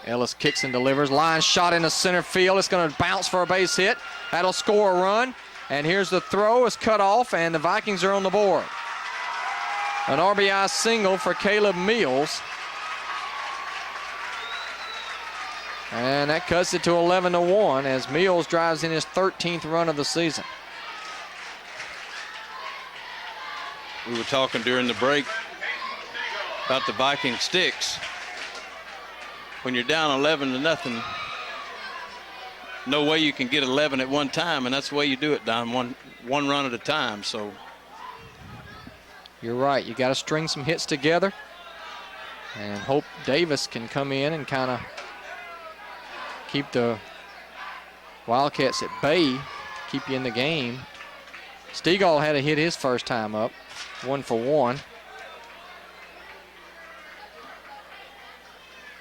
Ellis kicks and delivers. Line shot into center field. It's going to bounce for a base hit. That'll score a run. And here's the throw. It's cut off, and the Vikings are on the board. An RBI single for Caleb Mills. And that cuts it to 11-1 as Mills drives in his 13th run of the season. We were talking during the break about the Viking sticks. When you're down 11-0, no way you can get 11 at one time, and that's the way you do it, Don, one run at a time. So you're right. You got to string some hits together and hope Davis can come in and kind of keep the Wildcats at bay, keep you in the game. Stegall had to hit his first time up, 1 for 1.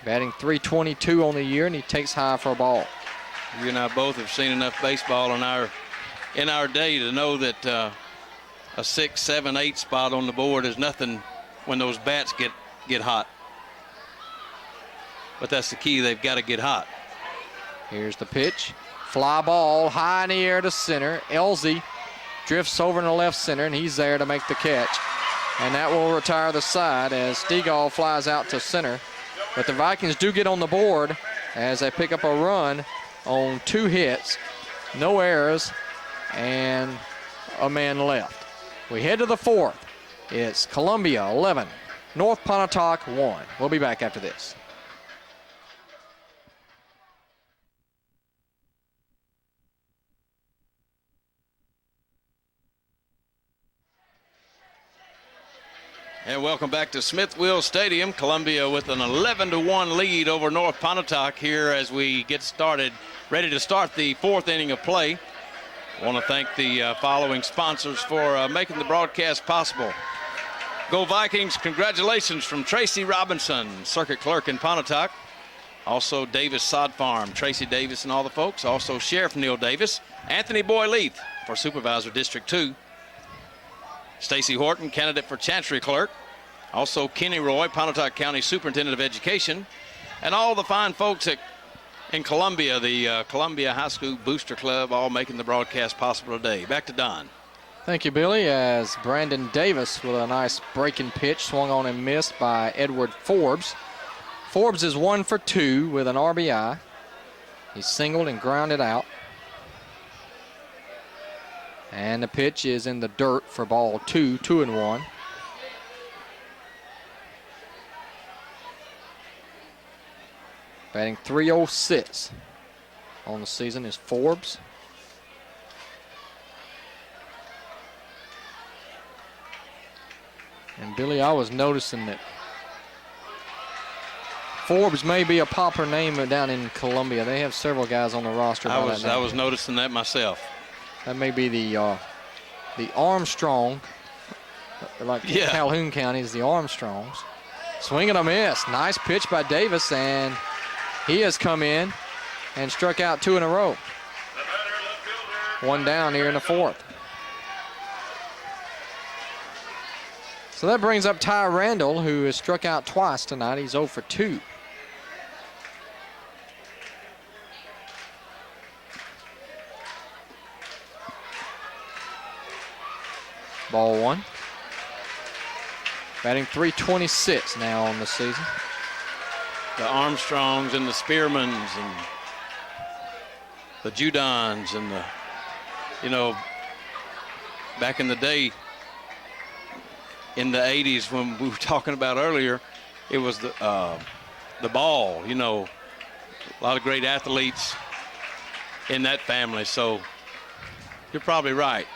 Batting .322 on the year, and he takes high for a ball. You and I both have seen enough baseball in our day to know that a 6, 7, 8 spot on the board is nothing when those bats get hot. But that's the key, they've got to get hot. Here's the pitch. Fly ball high in the air to center. Ellzey drifts over in the left center, and he's there to make the catch. And that will retire the side as Stegall flies out to center. But the Vikings do get on the board as they pick up a run on 2 hits, no errors, and a man left. We head to the 4th. It's Columbia 11, North Pontotoc 1. We'll be back after this. And welcome back to Smith Will Stadium. Columbia with an 11-1 lead over North Pontotoc here as we get started, ready to start the 4th inning of play. I want to thank the following sponsors for making the broadcast possible. Go Vikings, congratulations from Tracy Robinson, circuit clerk in Pontotoc. Also Davis Sod Farm, Tracy Davis and all the folks. Also Sheriff Neil Davis. Anthony Boy Leith for Supervisor District 2. Stacy Horton, candidate for Chancery Clerk. Also Kenny Roy, Pontotoc County Superintendent of Education. And all the fine folks in Columbia, the Columbia High School Booster Club, all making the broadcast possible today. Back to Don. Thank you, Billy, as Brandon Davis with a nice breaking pitch swung on and missed by Edward Forbes. Forbes is 1 for 2 with an RBI. He singled and grounded out. And the pitch is in the dirt for ball 2, 2-1. Batting .306 on the season is Forbes. And Billy, I was noticing that Forbes may be a popular name down in Columbia. They have several guys on the roster. I was noticing that myself. That may be the Armstrong, like Calhoun County is the Armstrongs. Swing and a miss. Nice pitch by Davis, and he has come in and struck out 2 in a row. 1 down here in the 4th. So that brings up Ty Randall, who has struck out twice tonight. He's 0 for 2. Ball 1. Batting .326 now on the season. The Armstrongs and the Spearmans and the Judons and back in the day in the 80s when we were talking about earlier, it was the ball, a lot of great athletes in that family. So you're probably right.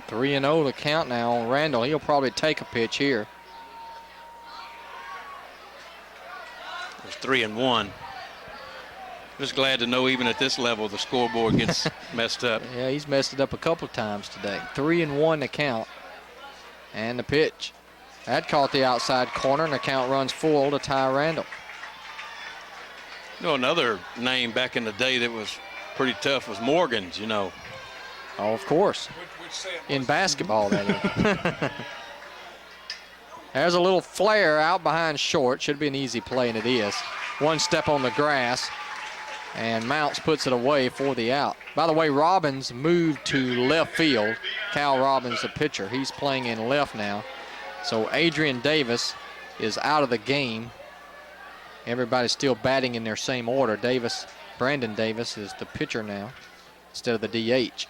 3-0 the count now on Randall. He'll probably take a pitch here. It's 3-1. Just glad to know even at this level the scoreboard gets messed up. Yeah, he's messed it up a couple of times today. 3-1 to count. And the pitch. That caught the outside corner, and the count runs full to Ty Randall. You know, another name back in the day that was pretty tough was Morgan's, you know. Oh, of course. In basketball, that is. There's a little flare out behind short. Should be an easy play, and it is. One step on the grass, and Mounts puts it away for the out. By the way, Robbins moved to left field. Cal Robbins, the pitcher, he's playing in left now. So Adrian Davis is out of the game. Everybody's still batting in their same order. Brandon Davis is the pitcher now instead of the DH.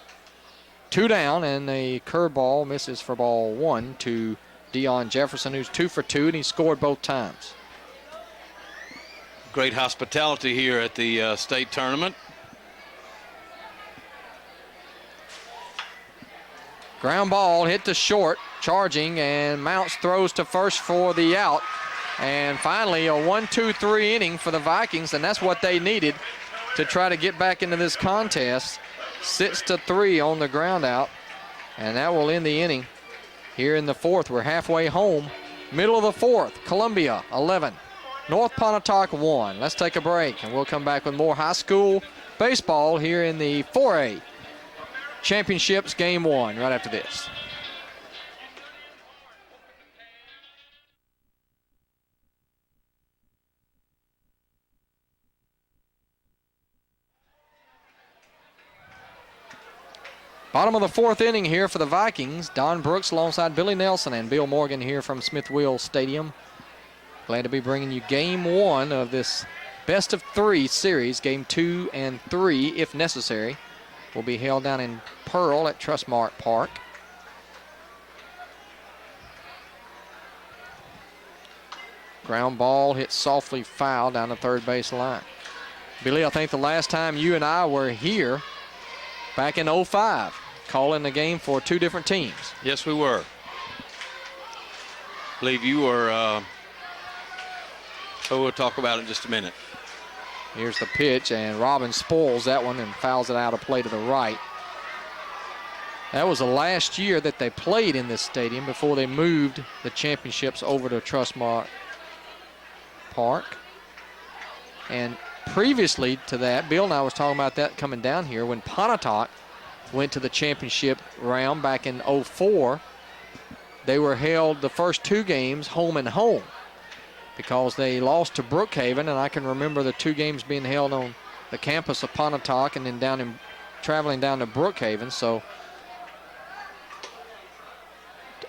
2 down, and the curveball misses for ball 1 to Dion Jefferson, who's 2 for 2, and he scored both times. Great hospitality here at the state tournament. Ground ball hit to short, charging, and Mounts throws to first for the out. And finally, a 1-2-3 inning for the Vikings, and that's what they needed to try to get back into this contest. 6-3 on the ground out, and that will end the inning. Here in the 4th, we're halfway home. Middle of the 4th, Columbia 11, North Pontotoc 1. Let's take a break, and we'll come back with more high school baseball here in the 4A Championships Game 1 right after this. Bottom of the 4th inning here for the Vikings. Don Brooks alongside Billy Nelson and Bill Morgan here from Smith Wheel Stadium. Glad to be bringing you Game 1 of this best of 3 series. Game 2 and 3, if necessary, will be held down in Pearl at Trustmark Park. Ground ball hit softly foul down the third base line. Billy, I think the last time you and I were here back in 05, calling the game for 2 different teams. Yes, we were. I believe you were, so we'll talk about it in just a minute. Here's the pitch, and Robbins spoils that one and fouls it out of play to the right. That was the last year that they played in this stadium before they moved the championships over to Trustmark Park. And previously to that, Bill and I was talking about that coming down here when Pontotoc went to the championship round back in 04. They were held the first 2 games home and home because they lost to Brookhaven, and I can remember the 2 games being held on the campus of Pontotoc and then traveling down to Brookhaven. So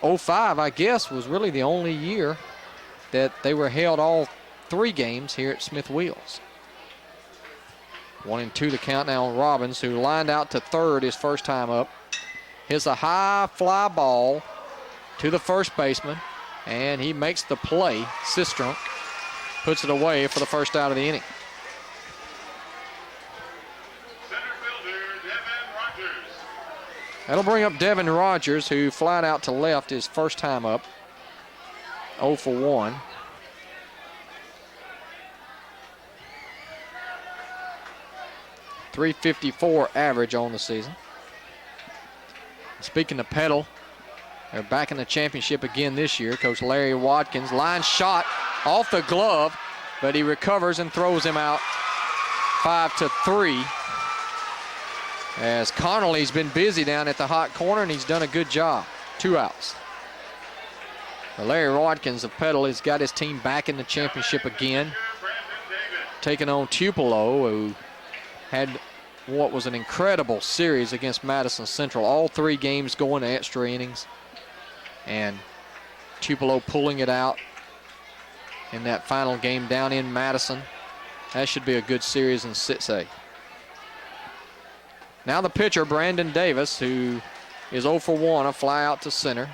05, I guess, was really the only year that they were held all 3 games here at Smith Wheels. 1-2 to count now on Robbins, who lined out to third his first time up. Hits a high fly ball to the first baseman, and he makes the play. Sistrunk puts it away for the first out of the inning. Center fielder, Devin Rogers. That'll bring up Devin Rogers, who flied out to left his first time up. 0 for 1. .354 average on the season. Speaking of pedal, they're back in the championship again this year. Coach Larry Watkins, line shot off the glove, but he recovers and throws him out 5-3. As Connerly's been busy down at the hot corner, and he's done a good job. 2 outs. Larry Watkins of pedal has got his team back in the championship again, taking on Tupelo, who had what was an incredible series against Madison Central. All 3 games going to extra innings. And Tupelo pulling it out in that final game down in Madison. That should be a good series in 6A. Now the pitcher, Brandon Davis, who is 0 for 1, a fly out to center.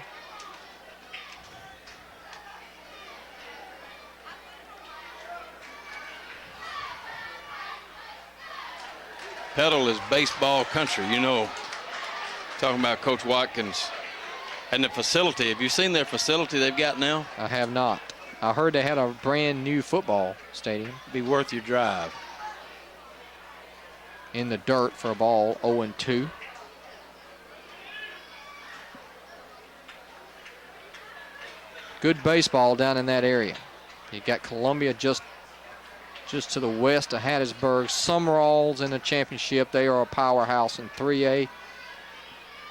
Pedal is baseball country, you know. Talking about Coach Watkins and the facility. Have you seen their facility they've got now? I have not. I heard they had a brand new football stadium. Be worth your drive. in the dirt for a ball, 0-2. Good baseball down in that area. You got Columbia just to the west of Hattiesburg. Summerall's in the championship. They are a powerhouse in 3A.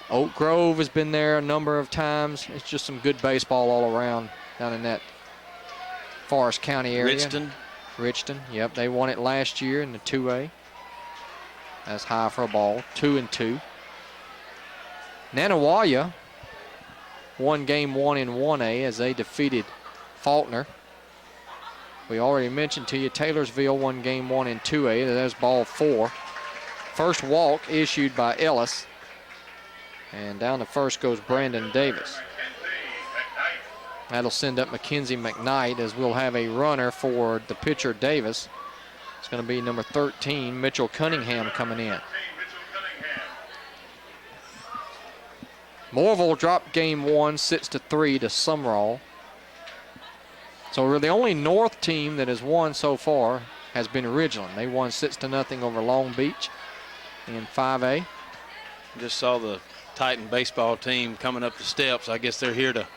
Oak Grove has been there a number of times. It's just some good baseball all around down in that Forrest County area. Richton, yep, they won it last year in the 2A. That's high for a ball, 2-2. Nanawaya won game 1 in 1A as they defeated Faulkner. We already mentioned to you Taylorsville won game 1 in 2A. There's ball 4. First walk issued by Ellis. And down the first goes Brandon Davis. That'll send up Mackenzie McKnight as we'll have a runner for the pitcher Davis. It's going to be number 13, Mitchell Cunningham, coming in. Morville dropped game 1, 6-3 to Sumrall. So the only North team that has won so far has been Ridgeland. They won 6-0 over Long Beach in 5A. Just saw the Titan baseball team coming up the steps. I guess they're here to.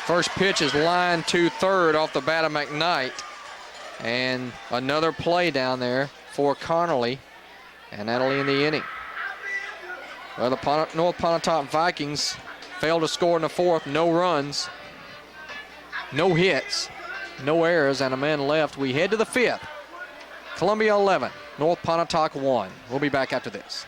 First pitch is line to third off the bat of McKnight. And another play down there for Connerly. And that'll end the inning. Well, the North Pontotoc Vikings failed to score in the fourth. No runs, no hits, no errors, and a man left. We head to the fifth. Columbia 11, North Pontotoc 1. We'll be back after this.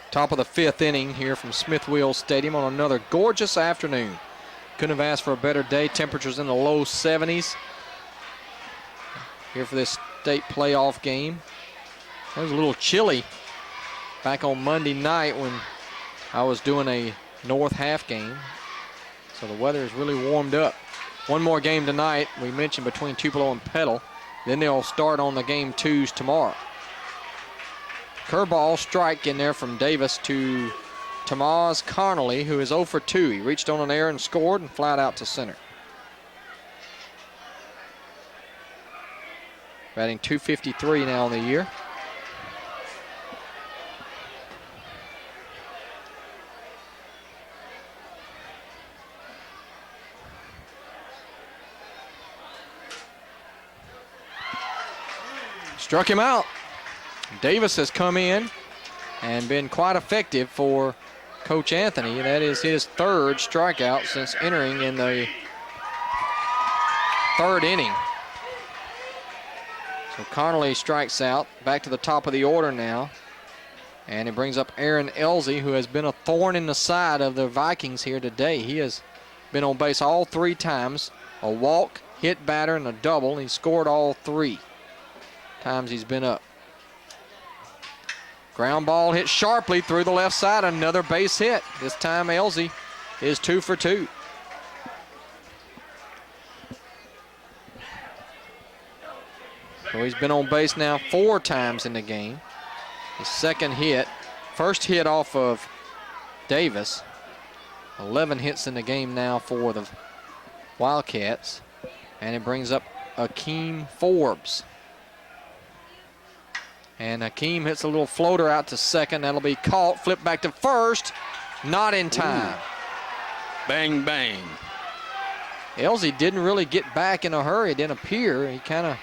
Top of the fifth inning here from Smith Wheels Stadium on another gorgeous afternoon. Couldn't have asked for a better day. Temperatures in the low 70s here for this state playoff game. It was a little chilly back on Monday night when I was doing a North half game. So the weather has really warmed up. One more game tonight, we mentioned, between Tupelo and Petal. Then they'll start on the game 2s tomorrow. Curveball strike in there from Davis to Tamaz Connerly, who is 0 for 2. He reached on an error and scored and flat out to center. Batting .253 now in the year. Struck him out. Davis has come in and been quite effective for Coach Anthony. That is his third strikeout since entering in the third inning. So Connerly strikes out. Back to the top of the order now. And it brings up Aaron Ellzey, who has been a thorn in the side of the Vikings here today. He has been on base all 3 times. A walk, hit batter, and a double. He scored all 3 times he's been up. Ground ball hit sharply through the left side. Another base hit. This time Ellzey is 2 for 2. So he's been on base now 4 times in the game. His second hit. First hit off of Davis. 11 hits in the game now for the Wildcats. And it brings up Hakeem Forbes. And Hakeem hits a little floater out to second. That'll be caught. Flip back to first. Not in time. Ooh. Bang, bang. Ellzey didn't really get back in a hurry. It didn't appear. He kind of,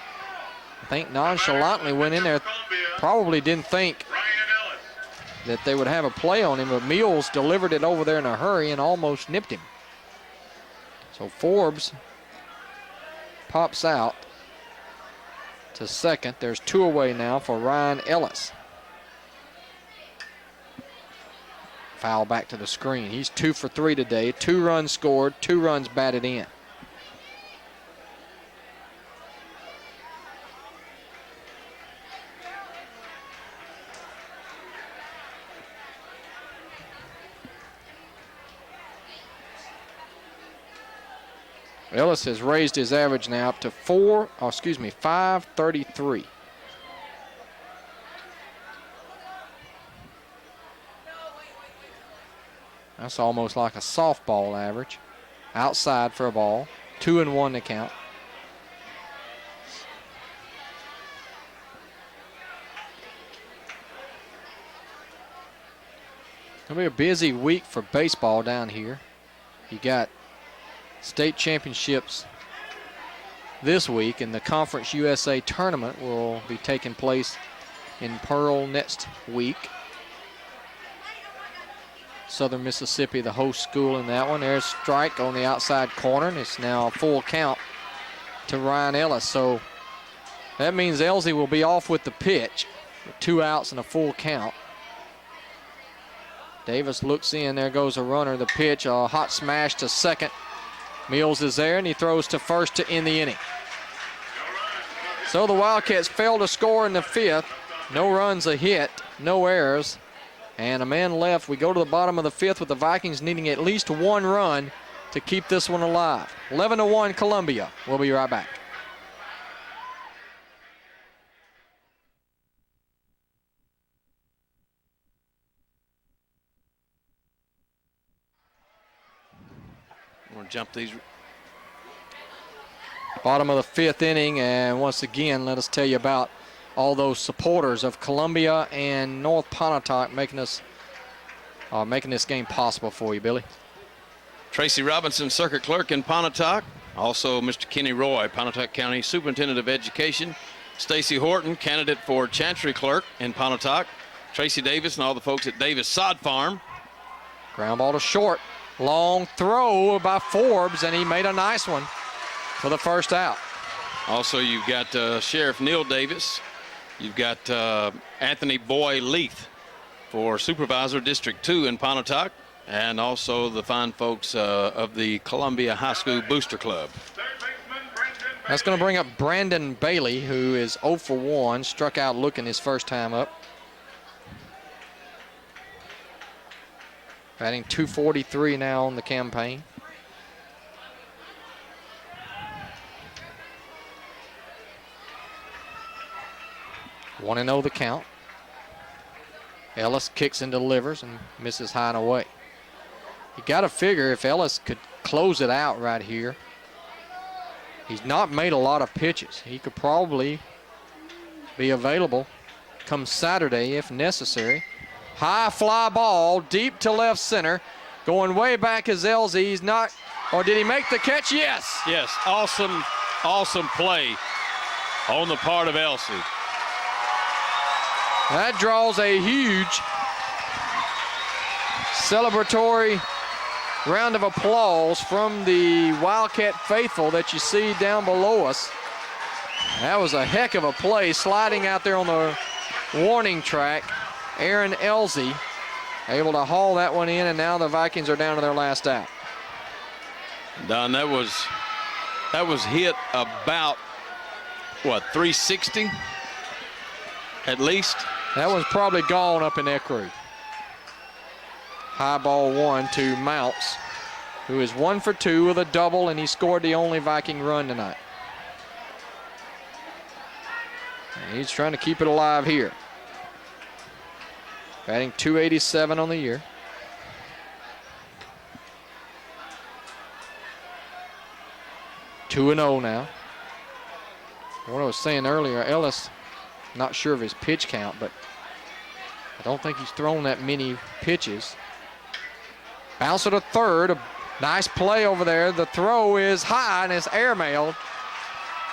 I think, nonchalantly went in there. Probably didn't think that they would have a play on him, but Mills delivered it over there in a hurry and almost nipped him. So Forbes pops out to second. There's 2 away now for Ryan Ellis. Foul back to the screen. He's 2 for 3 today. 2 runs scored, 2 runs batted in. Ellis has raised his average now up to 533. That's almost like a softball average. Outside for a ball. 2-1 to count. It'll be a busy week for baseball down here. You got state championships this week, and the Conference USA tournament will be taking place in Pearl next week. Southern Mississippi, the host school in that one. There's a strike on the outside corner, and it's now a full count to Ryan Ellis. So that means Ellzey will be off with the pitch with 2 outs and a full count. Davis looks in. There goes a runner. The pitch, a hot smash to second. Mills is there, and he throws to first to end the inning. So the Wildcats fail to score in the 5th. No runs, a hit, no errors, and a man left. We go to the bottom of the 5th with the Vikings needing at least 1 run to keep this one alive. 11-1 Columbia. We'll be right back. We'll jump these. Bottom of the 5th inning, and once again, let us tell you about all those supporters of Columbia and North Pontotoc making this game possible for you, Billy. Tracy Robinson, Circuit Clerk in Pontotoc. Also, Mr. Kenny Roy, Pontotoc County Superintendent of Education. Stacy Horton, candidate for Chancery Clerk in Pontotoc. Tracy Davis and all the folks at Davis Sod Farm. Ground ball to short. Long throw by Forbes, and he made a nice one for the first out. Also, you've got Sheriff Neil Davis. You've got Anthony Boy Leith for Supervisor District 2 in Pontotoc, and also the fine folks of the Columbia High School Booster Club. That's going to bring up Brandon Bailey, who is 0 for 1, struck out looking his first time up. Batting .243 now on the campaign. One and 0 the count. Ellis kicks and delivers and misses high and away. You got to figure if Ellis could close it out right here. He's not made a lot of pitches. He could probably be available come Saturday if necessary. High fly ball deep to left center. Going way back is Ellzey. He's not, or did he make the catch? Yes. Yes, awesome play on the part of Ellzey. That draws a huge celebratory round of applause from the Wildcat faithful that you see down below us. That was a heck of a play, sliding out there on the warning track. Aaron Ellzey able to haul that one in, and now the Vikings are down to their last out. Don, that was hit about, what, 360 at least? That one's probably gone up in that crew. High ball 1 to Mounts, who is 1 for 2 with a double, and he scored the only Viking run tonight. And he's trying to keep it alive here. Batting .287 on the year. Two and 0 now. What I was saying earlier, Ellis, not sure of his pitch count, but I don't think he's thrown that many pitches. Bounce to third, a nice play over there. The throw is high and it's airmailed.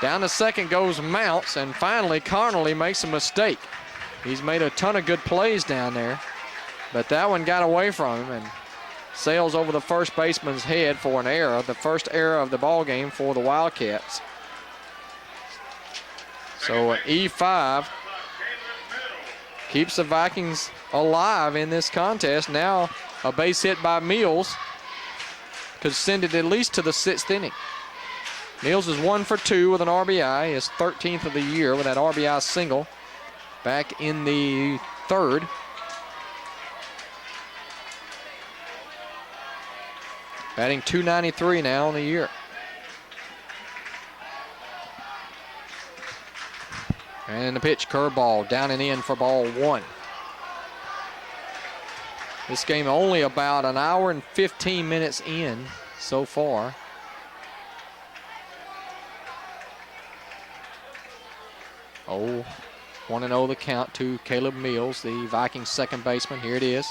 Down to second goes Mounts, and finally Connerly makes a mistake. He's made a ton of good plays down there, but that one got away from him and sails over the first baseman's head for an error, the first error of the ball game for the Wildcats. So E5 keeps the Vikings alive in this contest. Now a base hit by Mills could send it at least to the 6th inning. Mills is 1 for 2 with an RBI, his 13th of the year with that RBI single back in the 3rd. Batting .293 now in the year. And the pitch, curveball, down and in for ball 1. This game only about an hour and 15 minutes in so far. Oh, 1-0 the count to Caleb Mills, the Vikings second baseman. Here it is.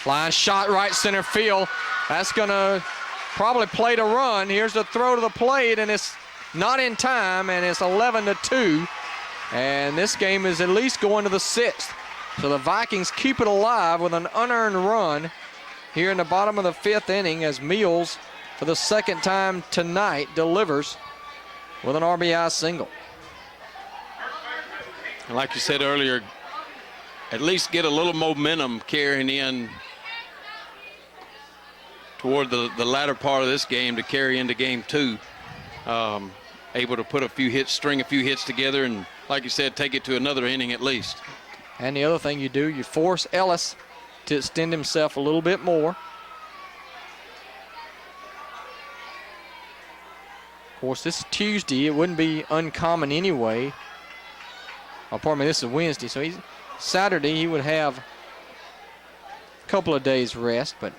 Line shot right center field. That's going to probably play to run. Here's the throw to the plate, and it's not in time, and it's 11-2. And this game is at least going to the 6th. So the Vikings keep it alive with an unearned run here in the bottom of the 5th inning as Mills, for the second time tonight, delivers with an RBI single. And like you said earlier, at least get a little momentum carrying in toward the latter part of this game to carry into game 2. Able to put a few hits, string a few hits together, and like you said, take it to another inning at least. And the other thing you do, you force Ellis to extend himself a little bit more. Of course, this is Tuesday. It wouldn't be uncommon anyway. Oh, pardon me, this is Wednesday. So Saturday he would have a couple of days rest, but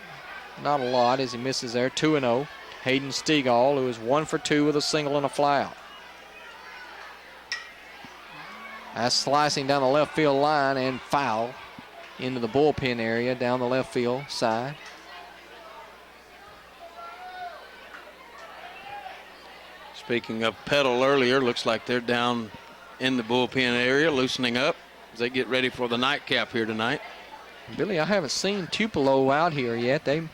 not a lot as he misses there. 2-0. Hayden Stegall, who is 1 for 2 with a single and a fly out. That's slicing down the left field line and foul into the bullpen area down the left field side. Speaking of pedal earlier, looks like they're down in the bullpen area, loosening up as they get ready for the nightcap here tonight. Billy, I haven't seen Tupelo out here yet. They're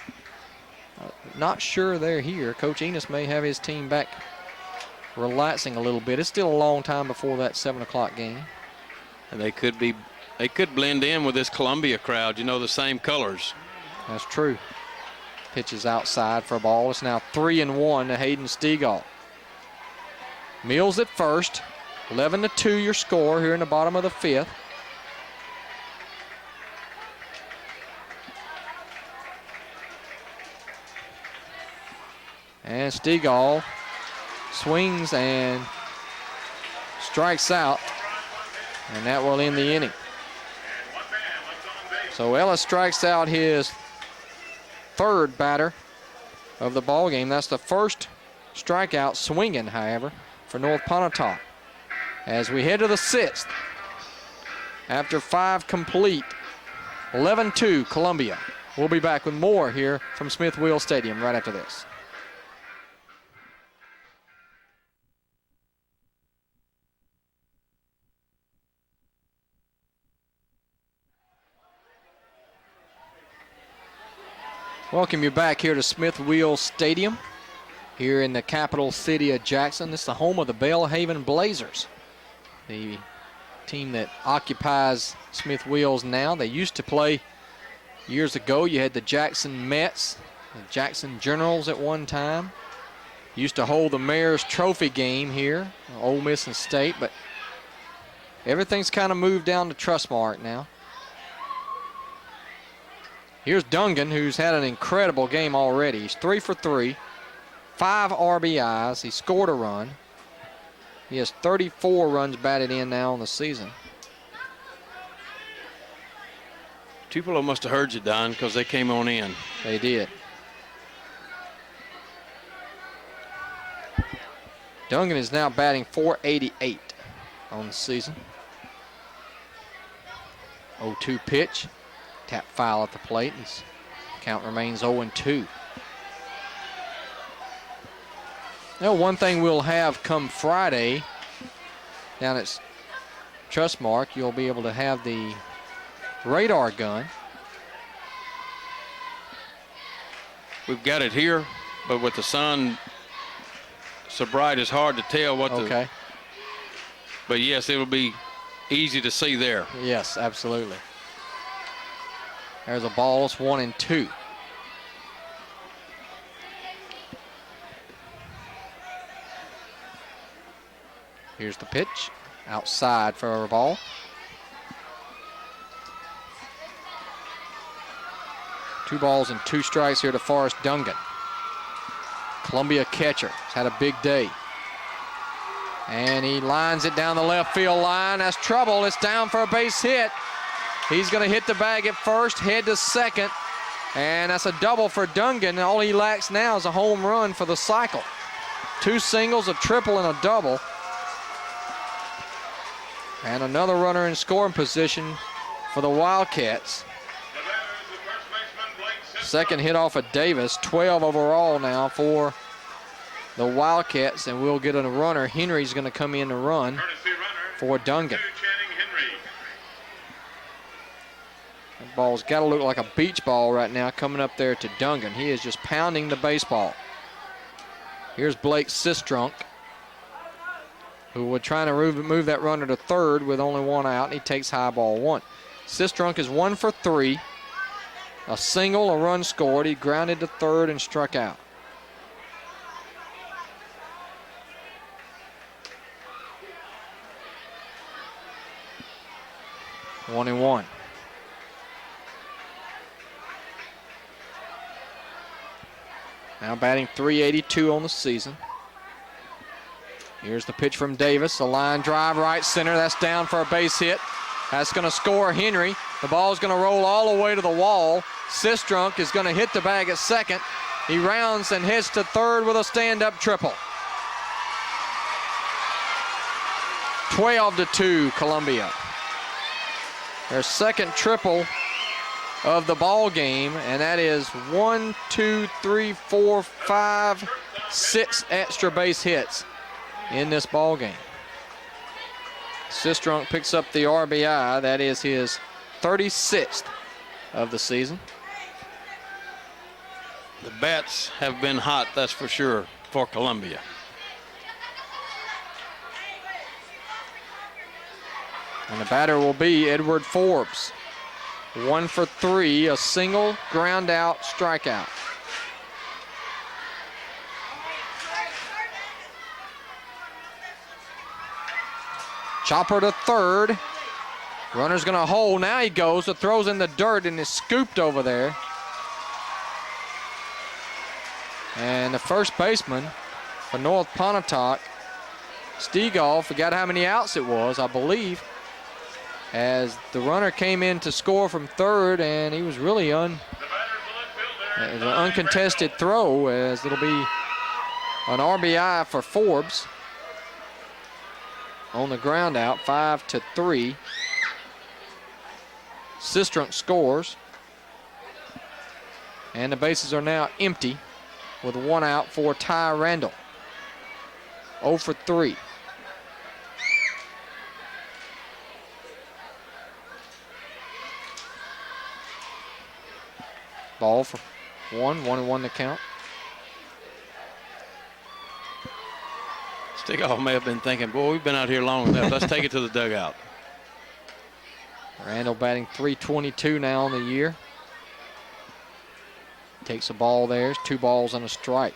not sure they're here. Coach Enos may have his team back relaxing a little bit. It's still a long time before that 7 o'clock game. And they could blend in with this Columbia crowd, you know, the same colors. That's true. Pitches outside for a ball. It's now 3-1 to Hayden Stegall. Mills at first. 11-2 your score here in the bottom of the 5th. And Stegall swings and strikes out, and that will end the inning. So Ellis strikes out his 3rd batter of the ball game. That's the first strikeout swinging, however, for North Pontotoc. As we head to the 6th, after 5 complete, 11-2 Columbia. We'll be back with more here from Smith Wheel Stadium right after this. Welcome you back here to Smith Wheel Stadium here in the capital city of Jackson. This is the home of the Belhaven Blazers, the team that occupies Smith Wheels now. They used to play years ago. You had the Jackson Mets, the Jackson Generals at one time. Used to hold the Mayor's Trophy game here, Ole Miss and State, but everything's kind of moved down to Trustmark now. Here's Dungan, who's had an incredible game already. He's 3 for 3, 5 RBIs. He scored a run. He has 34 runs batted in now on the season. Tupelo must have heard you, Don, because they came on in. They did. Dungan is now batting .488 on the season. 0-2 pitch. Tap foul at the plate. His count remains 0-2. Now, one thing we'll have come Friday down at Trustmark, you'll be able to have the radar gun. We've got it here, but with the sun so bright, it's hard to tell what okay. But yes, it'll be easy to see there. Yes, absolutely. There's a ball. It's 1-2. Here's the pitch. Outside for a ball. Two balls and 2 strikes here to Forrest Dungan. Columbia catcher has had a big day. And he lines it down the left field line. That's trouble. It's down for a base hit. He's going to hit the bag at first, head to second, And that's a double for Dungan. All he lacks now is a home run for the cycle. 2 singles, a triple, and a double. And another runner in scoring position for the Wildcats. Second hit off of Davis. 12 overall now for the Wildcats. And we'll get a runner. Henry's going to come in to run for Dungan. That ball's got to look like a beach ball right now coming up there to Dungan. He is just pounding the baseball. Here's Blake Sistrunk, who would try to move that runner to third with only 1 out, and he takes high ball 1. Sistrunk is 1 for 3. A single, a run scored. He grounded to third and struck out. One and one. Now batting .382 on the season. Here's the pitch from Davis. A line drive right center. That's down for a base hit. That's going to score Henry. The ball's going to roll all the way to the wall. Sistrunk is going to hit the bag at second. He rounds and heads to third with a stand-up triple. 12-2 Columbia. Their second triple of the ball game, and that is 1, 2, 3, 4, 5, 6 extra base hits in this ball game. Sistrunk picks up the RBI. That is his 36th of the season. The bats have been hot, that's for sure, for Columbia. And the batter will be Edward Forbes. 1 for 3, a single, ground out, strikeout. Chopper to third. Runner's going to hold. Now he goes. It throws in the dirt and is scooped over there. And the first baseman for North Pontotoc, Stegall, forgot how many outs it was, I believe, as the runner came in to score from third, and he was really an uncontested throw, as it'll be an RBI for Forbes on the ground out, 5-3. Sistrunk scores, and the bases are now empty with 1 out for Ty Randall. 0 for 3. Ball for 1-1 to count. Stegall may have been thinking, boy, we've been out here long enough. Let's take it to the dugout. Randall batting .322 now on the year. Takes a ball there. It's 2 balls and a strike.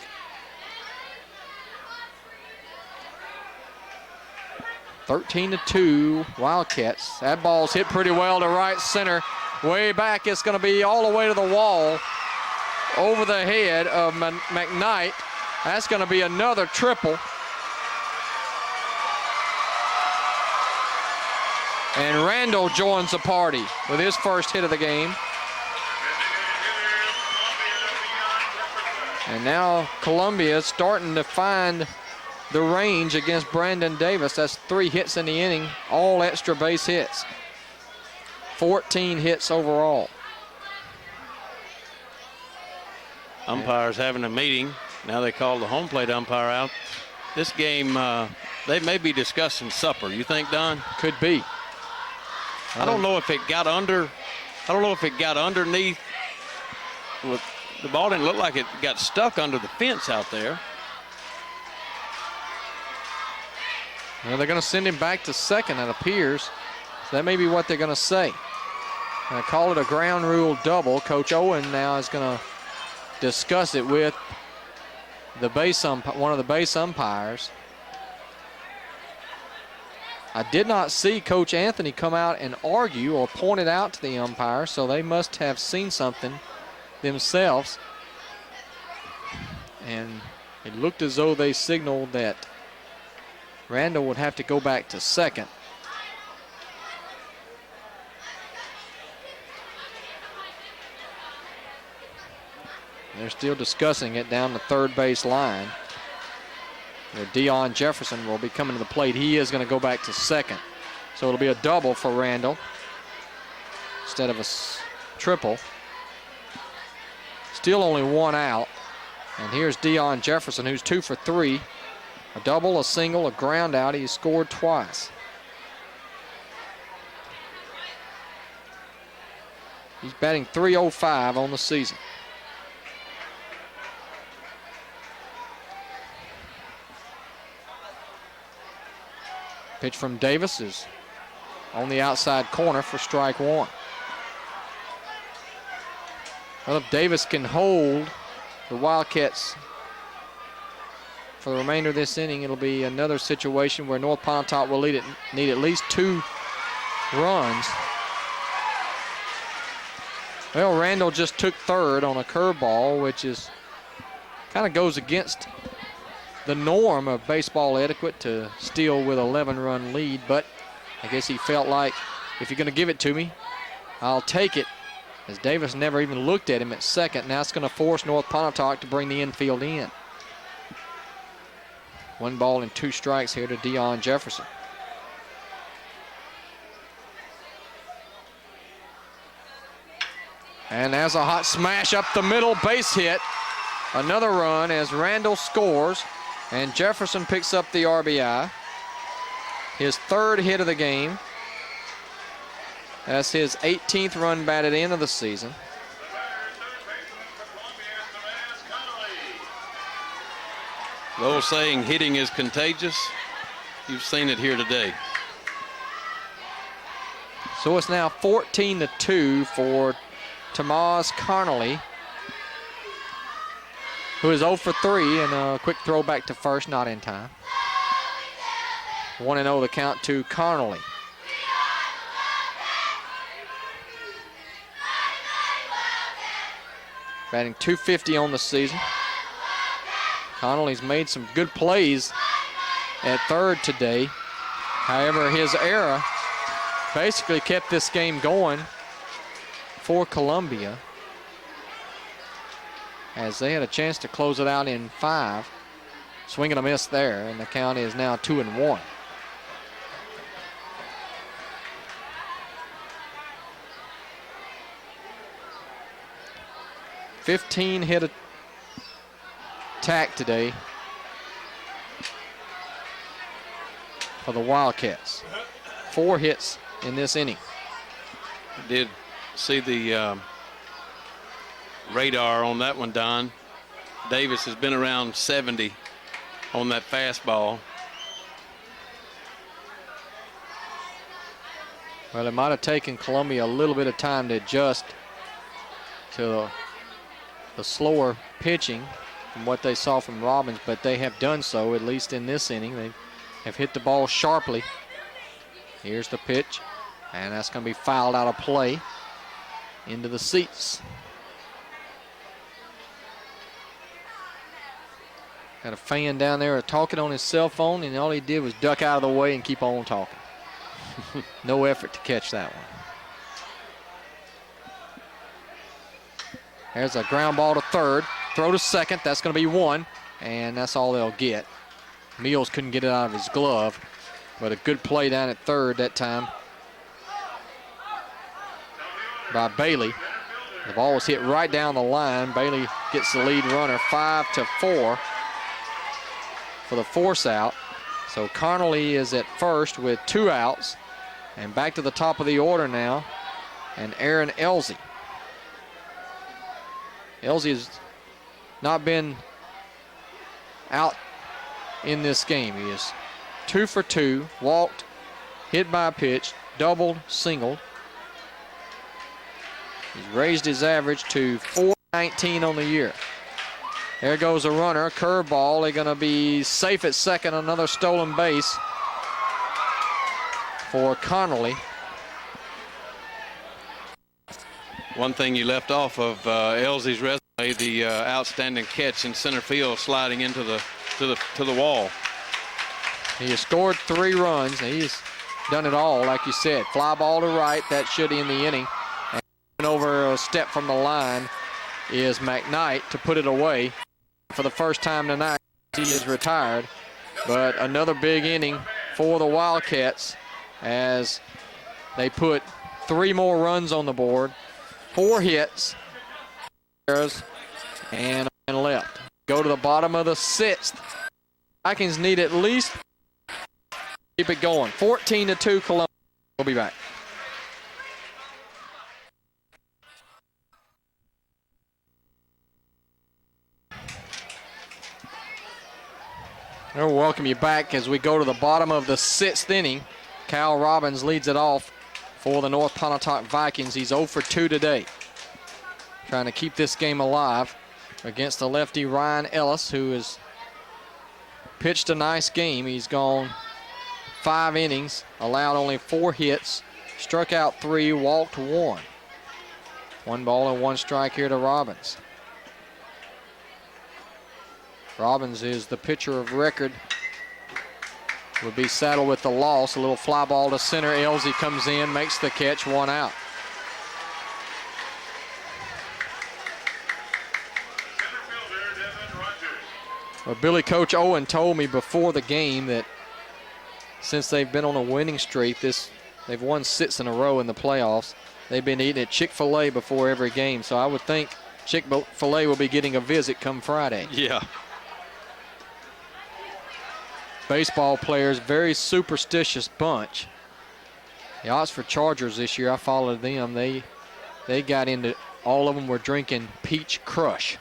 (13-2) Wildcats. That ball's hit pretty well to right center. Way back, it's going to be all the way to the wall, over the head of McKnight. That's going to be another triple. And Randall joins the party with his first hit of the game. And now Columbia is starting to find the range against Brandon Davis. That's 3 hits in the inning, all extra base hits. 14 hits overall. Umpires having a meeting. Now they call the home plate umpire out. This game, they may be discussing supper. You think, Don? Could be. I don't know if it got under. I don't know if it got underneath. The ball didn't look like it got stuck under the fence out there. Well, they're going to send him back to second, it appears. So that may be what they're going to say. I call it a ground rule double. Coach Owen now is going to discuss it with the one of the base umpires. I did not see Coach Anthony come out and argue or point it out to the umpire, so they must have seen something themselves. And it looked as though they signaled that Randall would have to go back to second. They're still discussing it down the third base line. Where Dion Jefferson will be coming to the plate. He is going to go back to second. So it'll be a double for Randall instead of a triple. Still only one out. And here's Dion Jefferson, who's 2 for 3. A double, a single, a ground out. He's scored twice. He's batting .305 on the season. Pitch from Davis is on the outside corner for strike one. Well, if Davis can hold the Wildcats for the remainder of this inning, it'll be another situation where North Pontotoc will need at least 2 runs. Well, Randall just took third on a curveball, which is kind of goes against the norm of baseball etiquette to steal with 11-run lead, but I guess he felt like, if you're going to give it to me, I'll take it, as Davis never even looked at him at second. Now it's going to force North Pontotoc to bring the infield in. 1 ball and 2 strikes here to Dion Jefferson. And there's a hot smash up the middle, base hit. Another run as Randall scores, and Jefferson picks up the RBI. His 3rd hit of the game. That's his 18th run batted in of the season. The old saying, hitting is contagious. You've seen it here today. So it's now 14-2 for Tamaz Connerly, who is 0 for 3, and a quick throw back to first, not in time. 1-0 the count to Connerly. Batting .250 on the season. Connerly's made some good plays at third today. However, his error basically kept this game going for Columbia, as they had a chance to close it out in 5. Swing and a miss there, and the count is now 2-1. $15 hit attack today for the Wildcats. 4 hits in this inning. Did see the radar on that one, Don. Davis has been around 70 on that fastball. Well, it might have taken Columbia a little bit of time to adjust to the slower pitching from what they saw from Robbins, but they have done so, at least in this inning. They have hit the ball sharply. Here's the pitch, and that's going to be fouled out of play into the seats. Got a fan down there talking on his cell phone, and all he did was duck out of the way and keep on talking. No effort to catch that one. There's a ground ball to third. Throw to second. That's going to be 1, and that's all they'll get. Mills couldn't get it out of his glove, but a good play down at third that time by Bailey. The ball was hit right down the line. Bailey gets the lead runner 5-4 for the force out. So Connerly is at first with 2 outs, and back to the top of the order now, and Aaron Ellzey. Ellzey has not been out in this game. He is 2 for 2, walked, hit by a pitch, doubled, singled. He's raised his average to .419 on the year. There goes a runner, curveball. They're going to be safe at second. Another stolen base for Connerly. One thing you left off of Ellzey's resume, the outstanding catch in center field, sliding into the wall. He has scored 3 runs. He's done it all, like you said. Fly ball to right, that should end the inning. And over a step from the line is McKnight to put it away for the first time tonight. He is retired, but another big inning for the Wildcats as they put 3 more runs on the board, 4 hits, and left. Go to the bottom of the 6th. Vikings need at least keep it going. 14-2 Columbia. We'll be back. We'll welcome you back as we go to the bottom of the 6th inning. Kyle Robbins leads it off for the North Pontotoc Vikings. He's 0 for 2 today. Trying to keep this game alive against the lefty Ryan Ellis, who has pitched a nice game. He's gone 5 innings, allowed only 4 hits, struck out 3, walked 1. 1 ball and 1 strike here to Robbins. Robbins is the pitcher of record. Will be saddled with the loss. A little fly ball to center. Ellzey comes in, makes the catch, 1 out. Well, Billy Coach Owen told me before the game that since they've been on a winning streak, they've won 6 in a row in the playoffs. They've been eating at Chick-fil-A before every game, so I would think Chick-fil-A will be getting a visit come Friday. Yeah. Baseball players, very superstitious bunch. The Oxford Chargers this year, I followed them. They got into, all of them were drinking Peach Crush,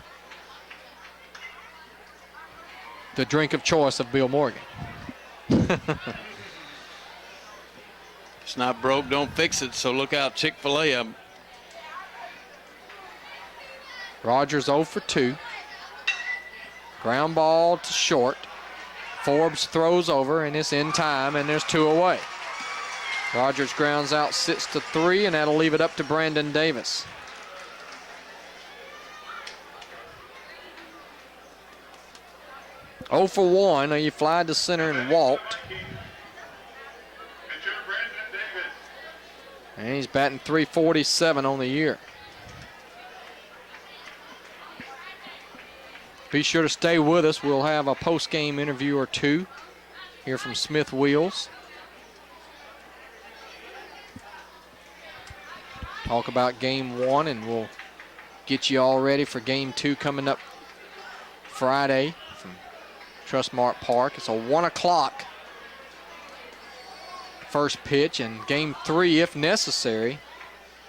the drink of choice of Bill Morgan. It's not broke, don't fix it, so look out Chick-fil-A. Rogers 0 for 2. Ground ball to short. Forbes throws over, and it's in time, and there's 2 away. Rogers grounds out 6-3, and that'll leave it up to Brandon Davis. Oh for 1. He flied to center and walked. And he's batting .347 on the year. Be sure to stay with us. We'll have a post-game interview or 2 here from Smith Wheels. Talk about game 1, and we'll get you all ready for game 2 coming up Friday from Trustmark Park. It's a 1 o'clock first pitch, and game 3, if necessary.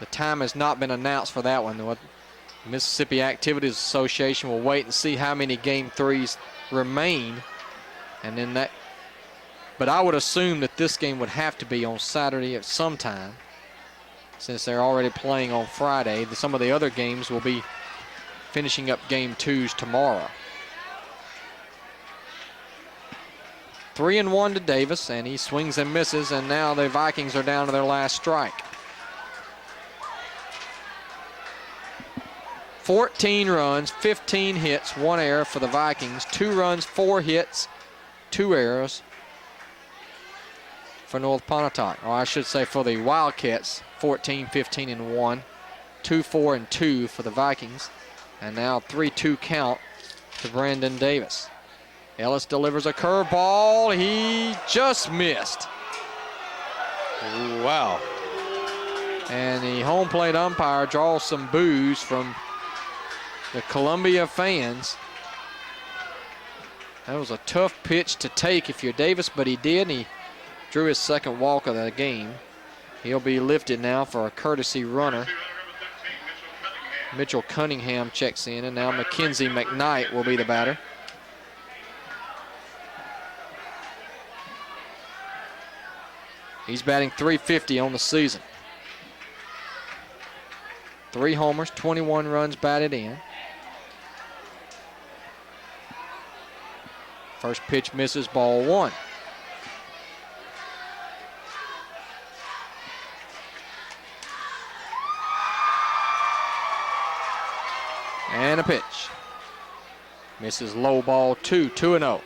The time has not been announced for that one. The Mississippi Activities Association will wait and see how many game 3s remain, and then that. But I would assume that this game would have to be on Saturday at some time, since they're already playing on Friday. Some of the other games will be finishing up game 2s tomorrow. 3-1 to Davis, and he swings and misses, and now the Vikings are down to their last strike. 14 runs, 15 hits, 1 error for the Vikings. 2 runs, 4 hits, 2 errors for North Pontotoc. Or I should say for the Wildcats, 14, 15, and 1. 2, 4, and 2 for the Vikings. And now 3-2 count to Brandon Davis. Ellis delivers a curveball. He just missed. Wow. And the home plate umpire draws some boos from the Columbia fans. That was a tough pitch to take if you're Davis, but he did, and he drew his second walk of the game. He'll be lifted now for a courtesy runner. Mitchell Cunningham checks in, and now Mackenzie McKnight will be the batter. He's batting .350 on the season. 3 homers, 21 runs batted in. First pitch misses, ball 1. And a pitch. Misses low, ball 2, 2-0.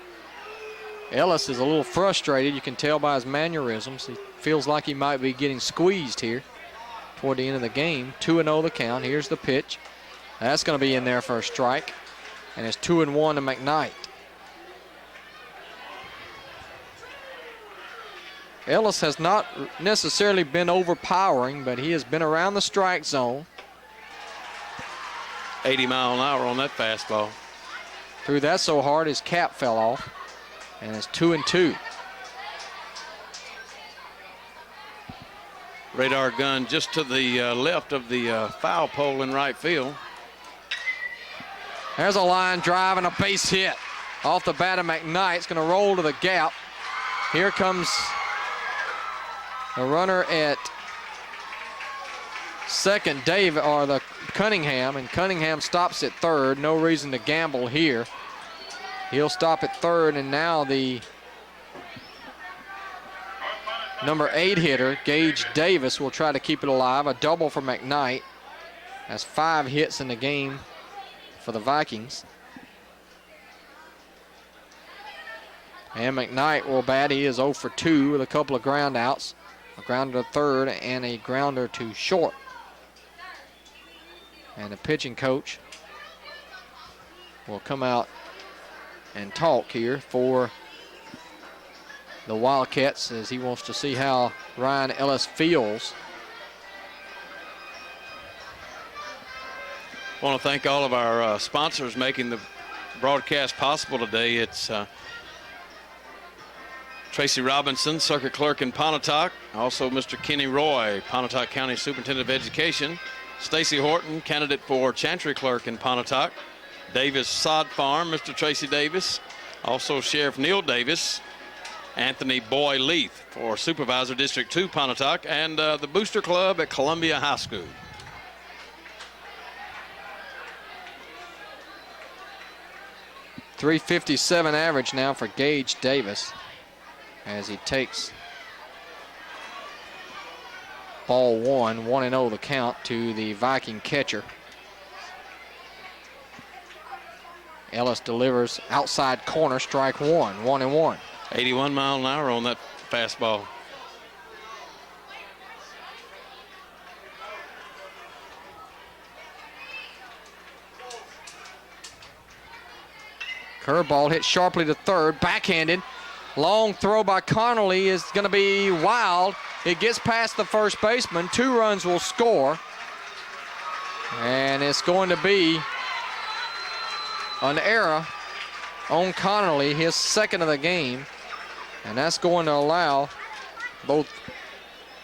Ellis is a little frustrated. You can tell by his mannerisms. He feels like he might be getting squeezed here toward the end of the game. 2-0 the count. Here's the pitch. That's going to be in there for a strike. And it's 2-1 to McKnight. Ellis has not necessarily been overpowering, but he has been around the strike zone. 80 mile an hour on that fastball. Threw that so hard his cap fell off. And it's 2-2. Radar gun just to the left of the foul pole in right field. There's a line drive and a base hit off the bat of McKnight. It's going to roll to the gap. Here comes the runner at second, the Cunningham, and Cunningham stops at third. No reason to gamble here. He'll stop at third, and now the number 8 hitter, Gage Davis, will try to keep it alive. A double for McKnight. That's 5 hits in the game for the Vikings. And McKnight will bat. He is 0 for 2 with a couple of ground outs. A grounder to third and a grounder to short. And the pitching coach will come out and talk here for the Wildcats as he wants to see how Ryan Ellis feels. I want to thank all of our sponsors making the broadcast possible today. It's Tracy Robinson, circuit clerk in Pontotoc. Also Mr. Kenny Roy, Pontotoc County Superintendent of Education. Stacy Horton, candidate for Chantry clerk in Pontotoc. Davis Sod Farm, Mr. Tracy Davis. Also Sheriff Neil Davis. Anthony Boy Leith for Supervisor District 2 Pontotoc. And the Booster Club at Columbia High School. .357 average now for Gage Davis as he takes ball 1, 1-0 the count to the Viking catcher. Ellis delivers outside corner, strike 1, 1-1. 81 mile an hour on that fastball. Curveball hit sharply to third, backhanded. Long throw by Connerly is going to be wild. It gets past the first baseman. 2 runs will score. And it's going to be an error on Connerly, his second of the game. And that's going to allow both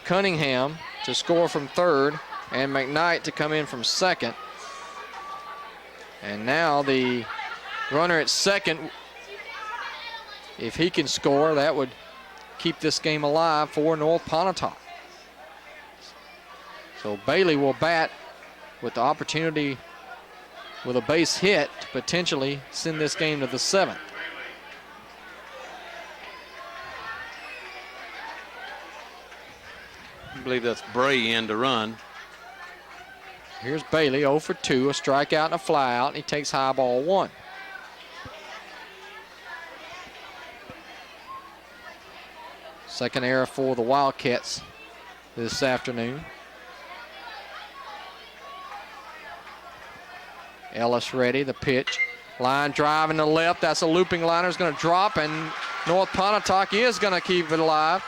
Cunningham to score from third and McKnight to come in from second. And now the runner at second, if he can score, that would keep this game alive for North Pontotoc. So Bailey will bat with the opportunity with a base hit to potentially send this game to the 7th. I believe that's Bray in to run. Here's Bailey, 0 for 2, a strikeout and a flyout, and he takes high ball 1. Second error for the Wildcats this afternoon. Ellis ready, the pitch. Line drive in the left, that's a looping liner, is going to drop, and North Pontotoc is going to keep it alive.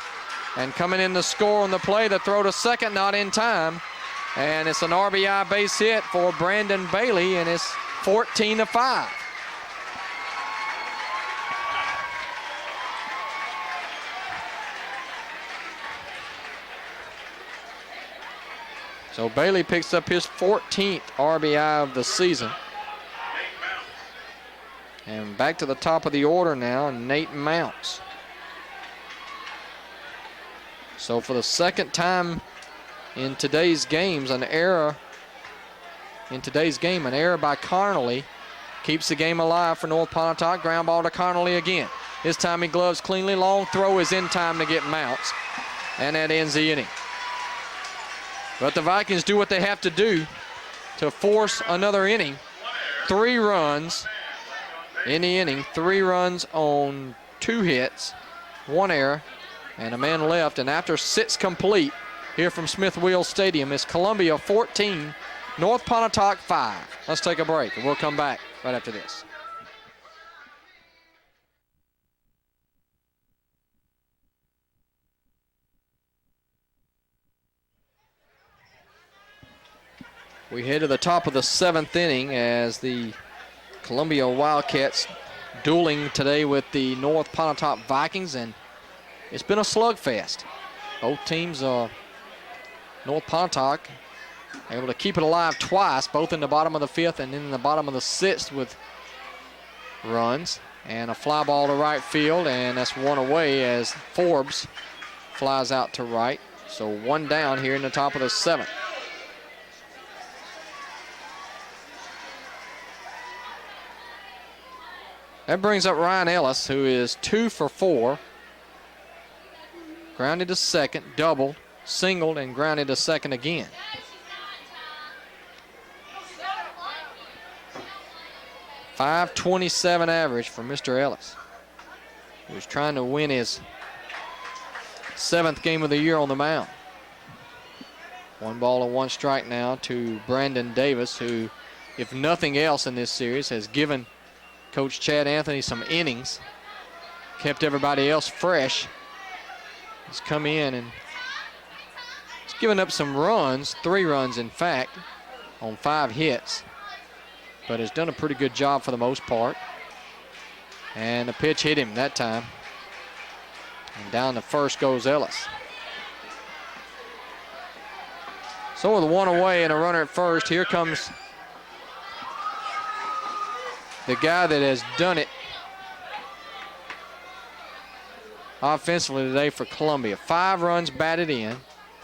And coming in to score on the play, the throw to second, not in time. And it's an RBI base hit for Brandon Bailey, and it's 14-5. So Bailey picks up his 14th RBI of the season. And back to the top of the order now, Nate Mounts. So for the second time in today's games, an error by Connerly keeps the game alive for North Pontotoc. Ground ball to Connerly again. This time he gloves cleanly. Long throw is in time to get Mounts. And that ends the inning. But the Vikings do what they have to do to force another inning. 3 runs in the inning. 3 runs on 2 hits, 1 error, and a man left. And after 6 complete here from Smith Wheel Stadium, it's Columbia 14 North Pontotoc 5. Let's take a break, and we'll come back right after this. We head to the top of the 7th inning as the Columbia Wildcats dueling today with the North Pontotoc Vikings, and it's been a slugfest. Both teams, North Pontotoc, able to keep it alive twice, both in the bottom of the 5th and in the bottom of the 6th with runs. And a fly ball to right field, and that's one away as Forbes flies out to right. So one down here in the top of the 7th. That brings up Ryan Ellis, who is 2 for 4. Grounded to second, doubled, singled, and grounded to second again. .527 average for Mr. Ellis. He was trying to win his 7th game of the year on the mound. 1 ball and 1 strike now to Brandon Davis, who, if nothing else in this series, has given Coach Chad Anthony some innings, kept everybody else fresh. He's come in and he's given up some runs, 3 runs in fact, on 5 hits, but has done a pretty good job for the most part. And the pitch hit him that time. And down to first goes Ellis. So with 1 away and a runner at first, here comes the guy that has done it offensively today for Columbia. 5 runs batted in,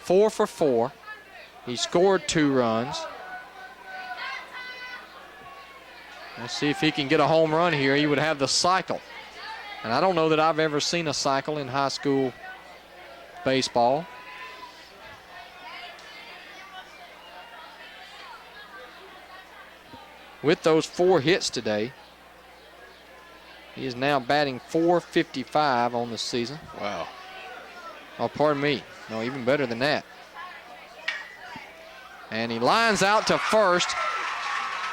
4 for 4. He scored 2 runs. Let's see if he can get a home run here. He would have the cycle. And I don't know that I've ever seen a cycle in high school baseball. With those 4 hits today, he is now batting .455 on the season. Wow. Oh, pardon me. No, even better than that. And he lines out to first,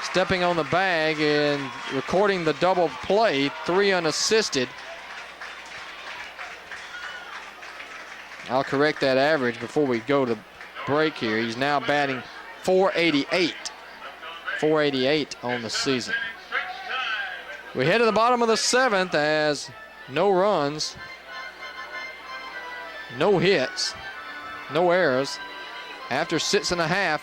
stepping on the bag and recording the double play, 3 unassisted. I'll correct that average before we go to break here. He's now batting .488. .488 on the season. We head to the bottom of the 7th as no runs, no hits, no errors. After 6.5,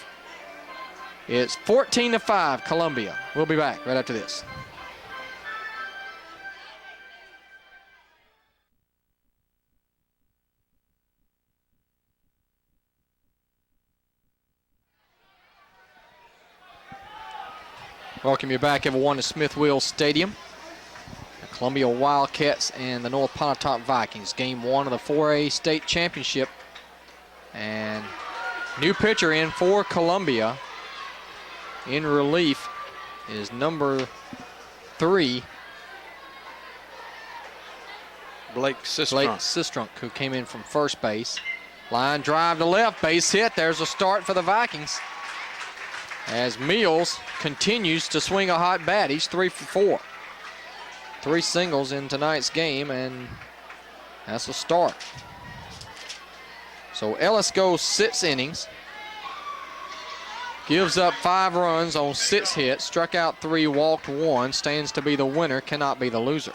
it's 14-5 Columbia. We'll be back right after this. Welcome you back, everyone, to Smith Wills Stadium. The Columbia Wildcats and the North Pontotoc Vikings. Game 1 of the 4A State Championship. And new pitcher in for Columbia. In relief is number 3, Blake Sistrunk. Blake Sistrunk, who came in from first base. Line drive to left, base hit. There's a start for the Vikings. As Meals continues to swing a hot bat. He's 3 for 4. 3 singles in tonight's game, and that's a start. So Ellis goes 6 innings. Gives up 5 runs on 6 hits. Struck out 3, walked 1. Stands to be the winner, cannot be the loser.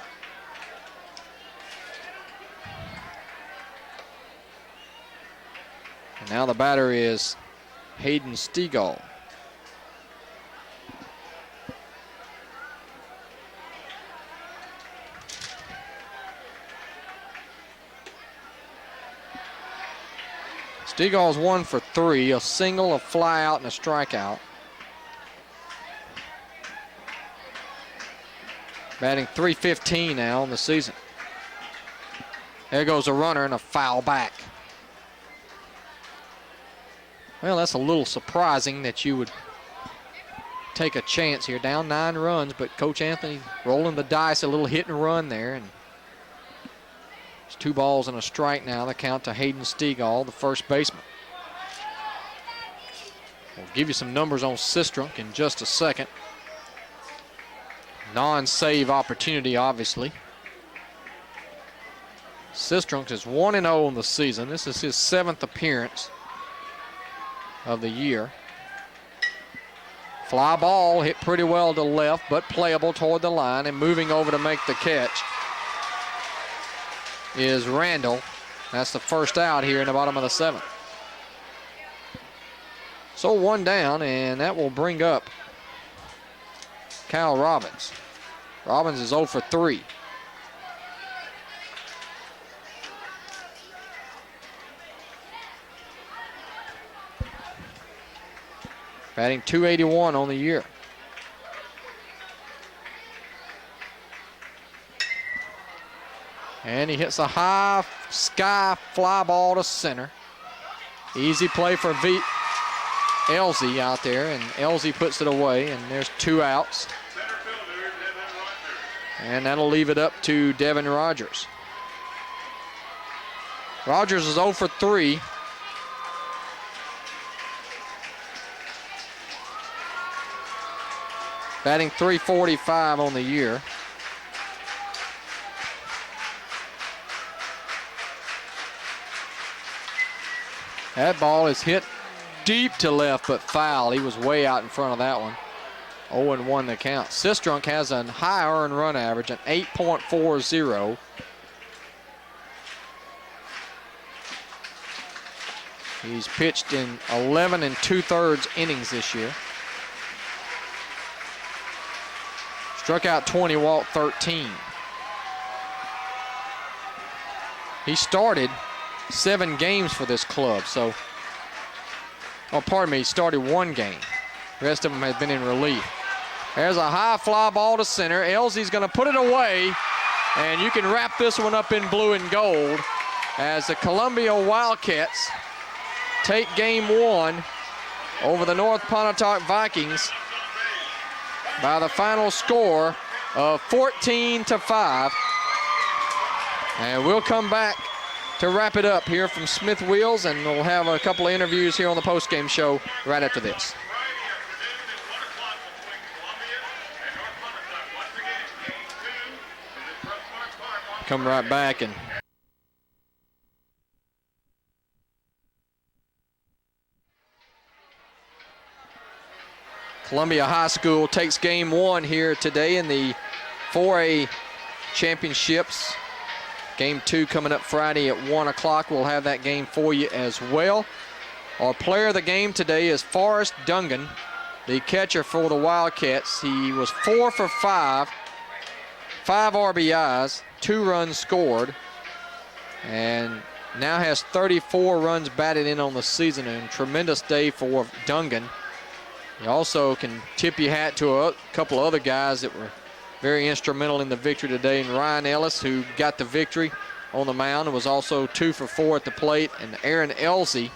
And now the batter is Hayden Stegall. Stegall's 1 for 3, a single, a fly out, and a strikeout. Batting .315 now on the season. There goes a runner and a foul back. Well, that's a little surprising that you would take a chance here. Down 9 runs, but Coach Anthony rolling the dice, a little hit and run there. And it's 2 balls and a strike now. The count to Hayden Stegall, the first baseman. We'll give you some numbers on Sistrunk in just a second. Non-save opportunity, obviously. Sistrunk is 1-0 in the season. This is his 7th appearance of the year. Fly ball hit pretty well to left, but playable toward the line, and moving over to make the catch is Randall. That's the first out here in the bottom of the 7th. So 1 down, and that will bring up Kyle Robbins. Robbins is 0 for 3. Batting .281 on the year. And he hits a high sky fly ball to center. Easy play for Ellzey out there, and Ellzey puts it away, and there's 2 outs. And that'll leave it up to Devin Rogers. Rogers is 0 for 3. Batting .345 on the year. That ball is hit deep to left, but foul. He was way out in front of that one. 0-1 the count. Sistrunk has a high earned run average, an 8.40. He's pitched in 11 2/3 innings this year. Struck out 20, walked 13. He started 7 games for this club, so, oh, pardon me, he started 1 game. The rest of them have been in relief. There's a high fly ball to center. Ellzey's going to put it away, and you can wrap this one up in blue and gold as the Columbia Wildcats take game 1 over the North Pontotoc Vikings by the final score of 14-5. And we'll come back to wrap it up here from Smith Wheels, and we'll have a couple of interviews here on the postgame show right after this. Come right back and Columbia High School takes game 1 here today in the 4A championships. Game 2 coming up Friday at 1 o'clock. We'll have that game for you as well. Our player of the game today is Forrest Dungan, the catcher for the Wildcats. He was 4 for 5, 5 RBIs, 2 runs scored, and now has 34 runs batted in on the season. A tremendous day for Dungan. You also can tip your hat to a couple of other guys that were very instrumental in the victory today. And Ryan Ellis, who got the victory on the mound, was also 2 for 4 at the plate. And Aaron Ellzey,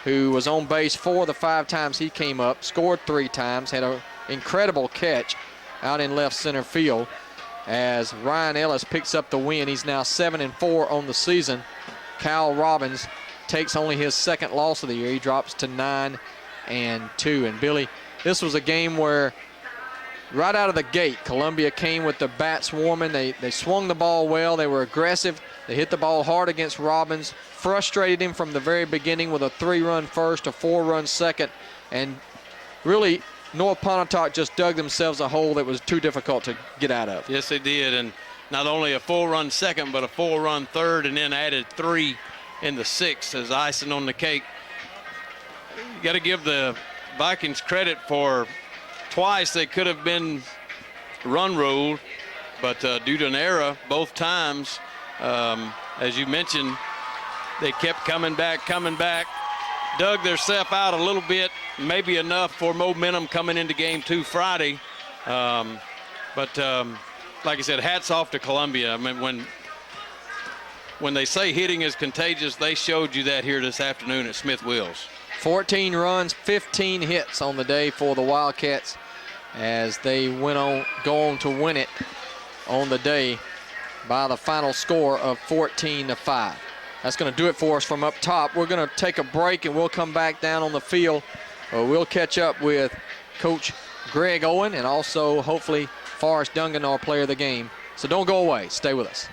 who was on base 4 of the 5 times he came up, scored 3 times, had an incredible catch out in left center field as Ryan Ellis picks up the win. He's now 7-4 on the season. Kyle Robbins takes only his 2nd loss of the year. He drops to 9-2. And Billy, this was a game where right out of the gate, Columbia came with the bats warming. They swung the ball well. They were aggressive. They hit the ball hard against Robbins, frustrated him from the very beginning with a 3-run first, a 4-run second, and really North Pontotoc just dug themselves a hole that was too difficult to get out of. Yes, they did, and not only a 4-run second, but a 4-run third, and then added 3 in the 6th as icing on the cake. You got to give the Vikings credit for twice they could have been run ruled, but due to an error both times, as you mentioned, they kept coming back, dug themselves out a little bit, maybe enough for momentum coming into game 2 Friday. But like I said, hats off to Columbia. I mean, when they say hitting is contagious, they showed you that here this afternoon at Smith Wheels. 14 runs, 15 hits on the day for the Wildcats as they go on to win it on the day by the final score of 14-5. That's going to do it for us from up top. We're going to take a break, and we'll come back down on the field Well, we'll catch up with Coach Greg Owen and also hopefully Forrest Dungan, our player of the game. So don't go away. Stay with us.